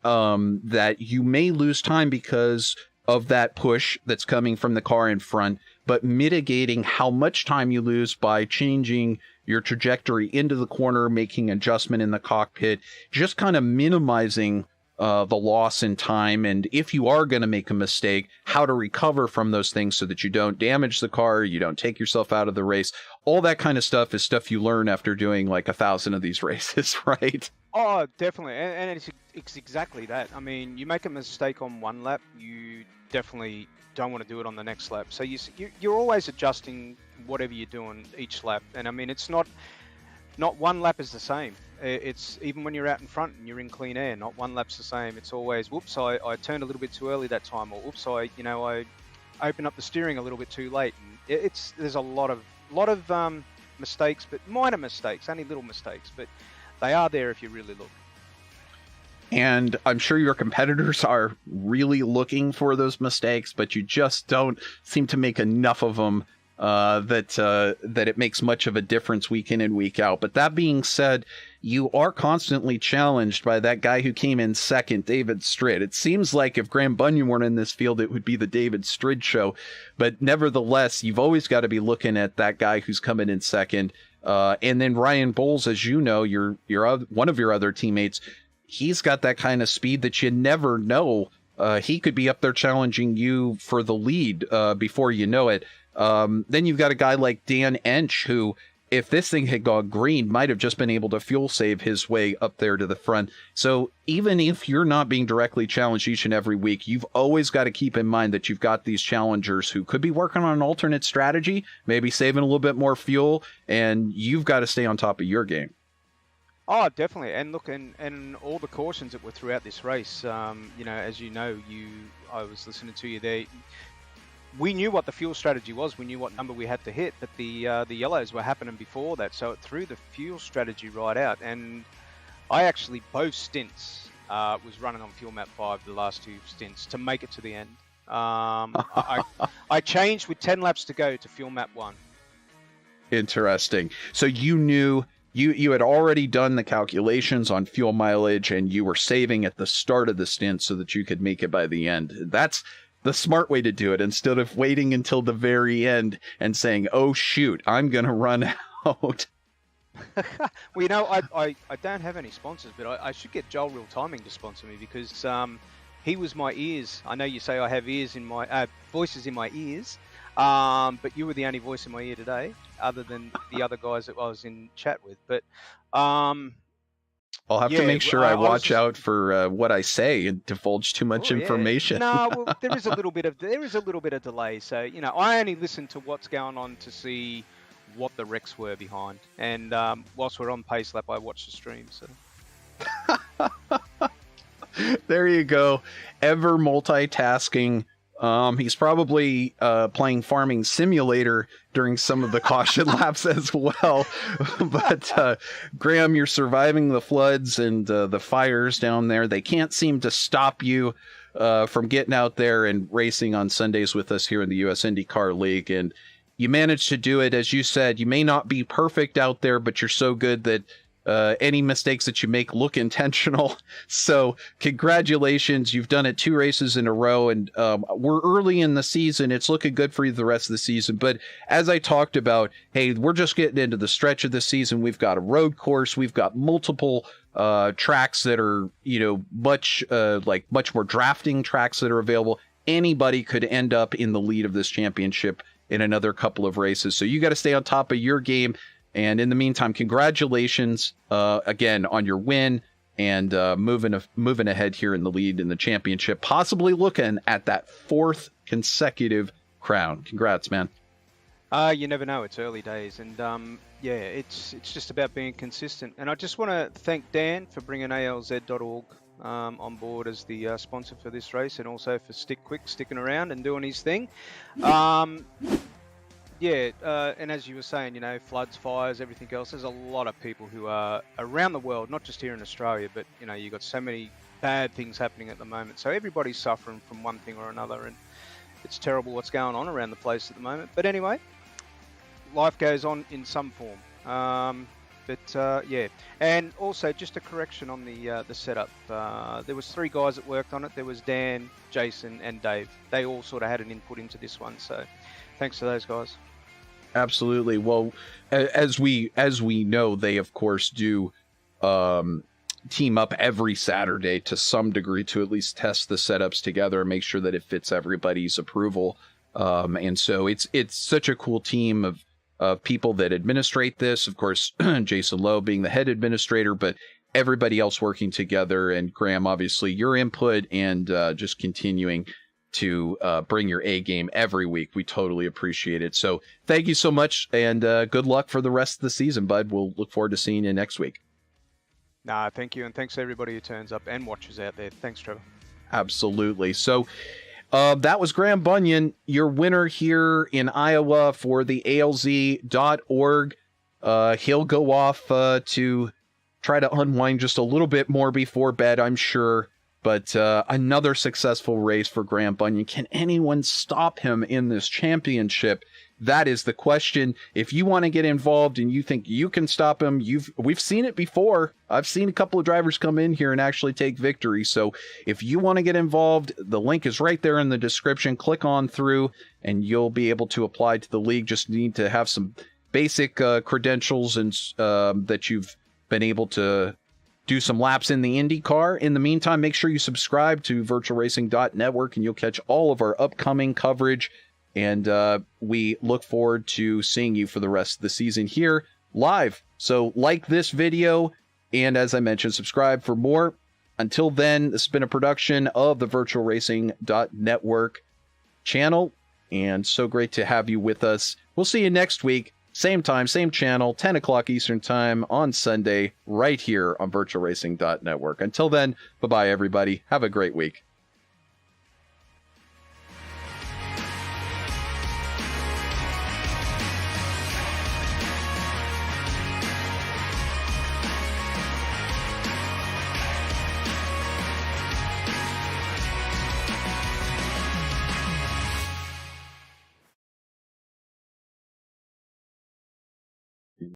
[SPEAKER 1] that you may lose time because of that push that's coming from the car in front, but mitigating how much time you lose by changing your trajectory into the corner, making adjustment in the cockpit, just kind of minimizing the loss in time. And if you are going to make a mistake, how to recover from those things so that you don't damage the car, you don't take yourself out of the race. All that kind of stuff is stuff you learn after doing like 1,000 of these races, right?
[SPEAKER 6] Oh, definitely. And it's exactly that. I mean, you make a mistake on one lap, you definitely don't want to do it on the next lap. So you're always adjusting whatever you're doing each lap. And I mean, it's not one lap is the same. It's even when you're out in front and you're in clean air, not one lap's the same. It's always, whoops, I turned a little bit too early that time, or whoops, I opened up the steering a little bit too late. And there's a lot of mistakes, but minor mistakes, only little mistakes, but they are there if you really look.
[SPEAKER 1] And I'm sure your competitors are really looking for those mistakes, but you just don't seem to make enough of them that it makes much of a difference week in and week out. But that being said, you are constantly challenged by that guy who came in second, David Strid. It seems like if Graham Bunyan weren't in this field, it would be the David Strid show. But nevertheless, you've always got to be looking at that guy who's coming in second. And then Ryan Bowles, as you know, one of your other teammates. He's got that kind of speed that you never know. He could be up there challenging you for the lead before you know it. Then you've got a guy like Dan Ensch, who, if this thing had gone green, might have just been able to fuel save his way up there to the front. So even if you're not being directly challenged each and every week, you've always got to keep in mind that you've got these challengers who could be working on an alternate strategy, maybe saving a little bit more fuel, and you've got to stay on top of your game.
[SPEAKER 6] Oh, definitely. And look, and all the cautions that were throughout this race, as you know, I was listening to you there. We knew what the fuel strategy was. We knew what number we had to hit, but the yellows were happening before that. So it threw the fuel strategy right out. And I actually, both stints, was running on fuel map 5, the last 2 stints, to make it to the end. I changed with 10 laps to go to fuel map 1.
[SPEAKER 1] Interesting. So you knew... You had already done the calculations on fuel mileage, and you were saving at the start of the stint so that you could make it by the end. That's the smart way to do it, instead of waiting until the very end and saying, oh, shoot, I'm going to run out.
[SPEAKER 6] Well, I don't have any sponsors, but I should get Joel Real Timing to sponsor me, because he was my ears. I know you say I have ears in my voices in my ears. But you were the only voice in my ear today, other than the other guys that I was in chat with. But
[SPEAKER 1] I'll have to make sure I watch out for what I say and divulge too much information.
[SPEAKER 6] No, well, there is a little bit of delay. So I only listen to what's going on to see what the wrecks were behind. And whilst we're on pace lap, I watch the stream. So
[SPEAKER 1] there you go, ever multitasking. He's probably playing Farming Simulator during some of the caution laps as well. But Graham, you're surviving the floods and the fires down there. They can't seem to stop you from getting out there and racing on Sundays with us here in the US IndyCar League. And you managed to do it. As you said, you may not be perfect out there, but you're so good that any mistakes that you make look intentional. So congratulations. You've done it 2 races in a row, and we're early in the season. It's looking good for you the rest of the season. But as I talked about, hey, we're just getting into the stretch of the season. We've got a road course. We've got multiple tracks that are, much more drafting tracks that are available. Anybody could end up in the lead of this championship in another couple of races. So you got to stay on top of your game. And in the meantime, congratulations again on your win, and moving ahead here in the lead in the championship, possibly looking at that 4th consecutive crown. Congrats, man.
[SPEAKER 6] You never know. It's early days, and it's just about being consistent. And I just want to thank Dan for bringing ALZ.org on board as the sponsor for this race, and also for sticking around and doing his thing. And as you were saying, floods, fires, everything else, there's a lot of people who are around the world, not just here in Australia, but, you've got so many bad things happening at the moment. So everybody's suffering from one thing or another, and it's terrible what's going on around the place at the moment. But anyway, life goes on in some form. And also just a correction on the setup. There was 3 guys that worked on it. There was Dan, Jason, and Dave. They all sort of had an input into this one, so thanks to those guys.
[SPEAKER 1] Absolutely. Well, as we know, they of course do team up every Saturday to some degree to at least test the setups together and make sure that it fits everybody's approval. And so it's such a cool team of people that administrate this. Of course, Jason Lowe being the head administrator, but everybody else working together. And Graham, obviously, your input and just continuing to bring your A game every week. We totally appreciate it. So thank you so much, and good luck for the rest of the season, bud. We'll look forward to seeing you next week.
[SPEAKER 6] Nah, thank you, and thanks to everybody who turns up and watches out there. Thanks, Trevor.
[SPEAKER 1] Absolutely. So that was Graham Bunyan, your winner here in Iowa for the ALZ.org He'll go off to try to unwind just a little bit more before bed, I'm sure. But another successful race for Graham Bunyan. Can anyone stop him in this championship? That is the question. If you want to get involved and you think you can stop him, we've seen it before. I've seen a couple of drivers come in here and actually take victory. So if you want to get involved, the link is right there in the description. Click on through and you'll be able to apply to the league. Just need to have some basic credentials and that you've been able to do some laps in the IndyCar. In the meantime, make sure you subscribe to VirtualRacing.Network and you'll catch all of our upcoming coverage. And we look forward to seeing you for the rest of the season here live. So like this video, and as I mentioned, subscribe for more. Until then, this has been a production of the VirtualRacing.Network channel. And so great to have you with us. We'll see you next week. Same time, same channel, 10 o'clock Eastern Time on Sunday, right here on VirtualRacing.Network. Until then, bye-bye, everybody. Have a great week.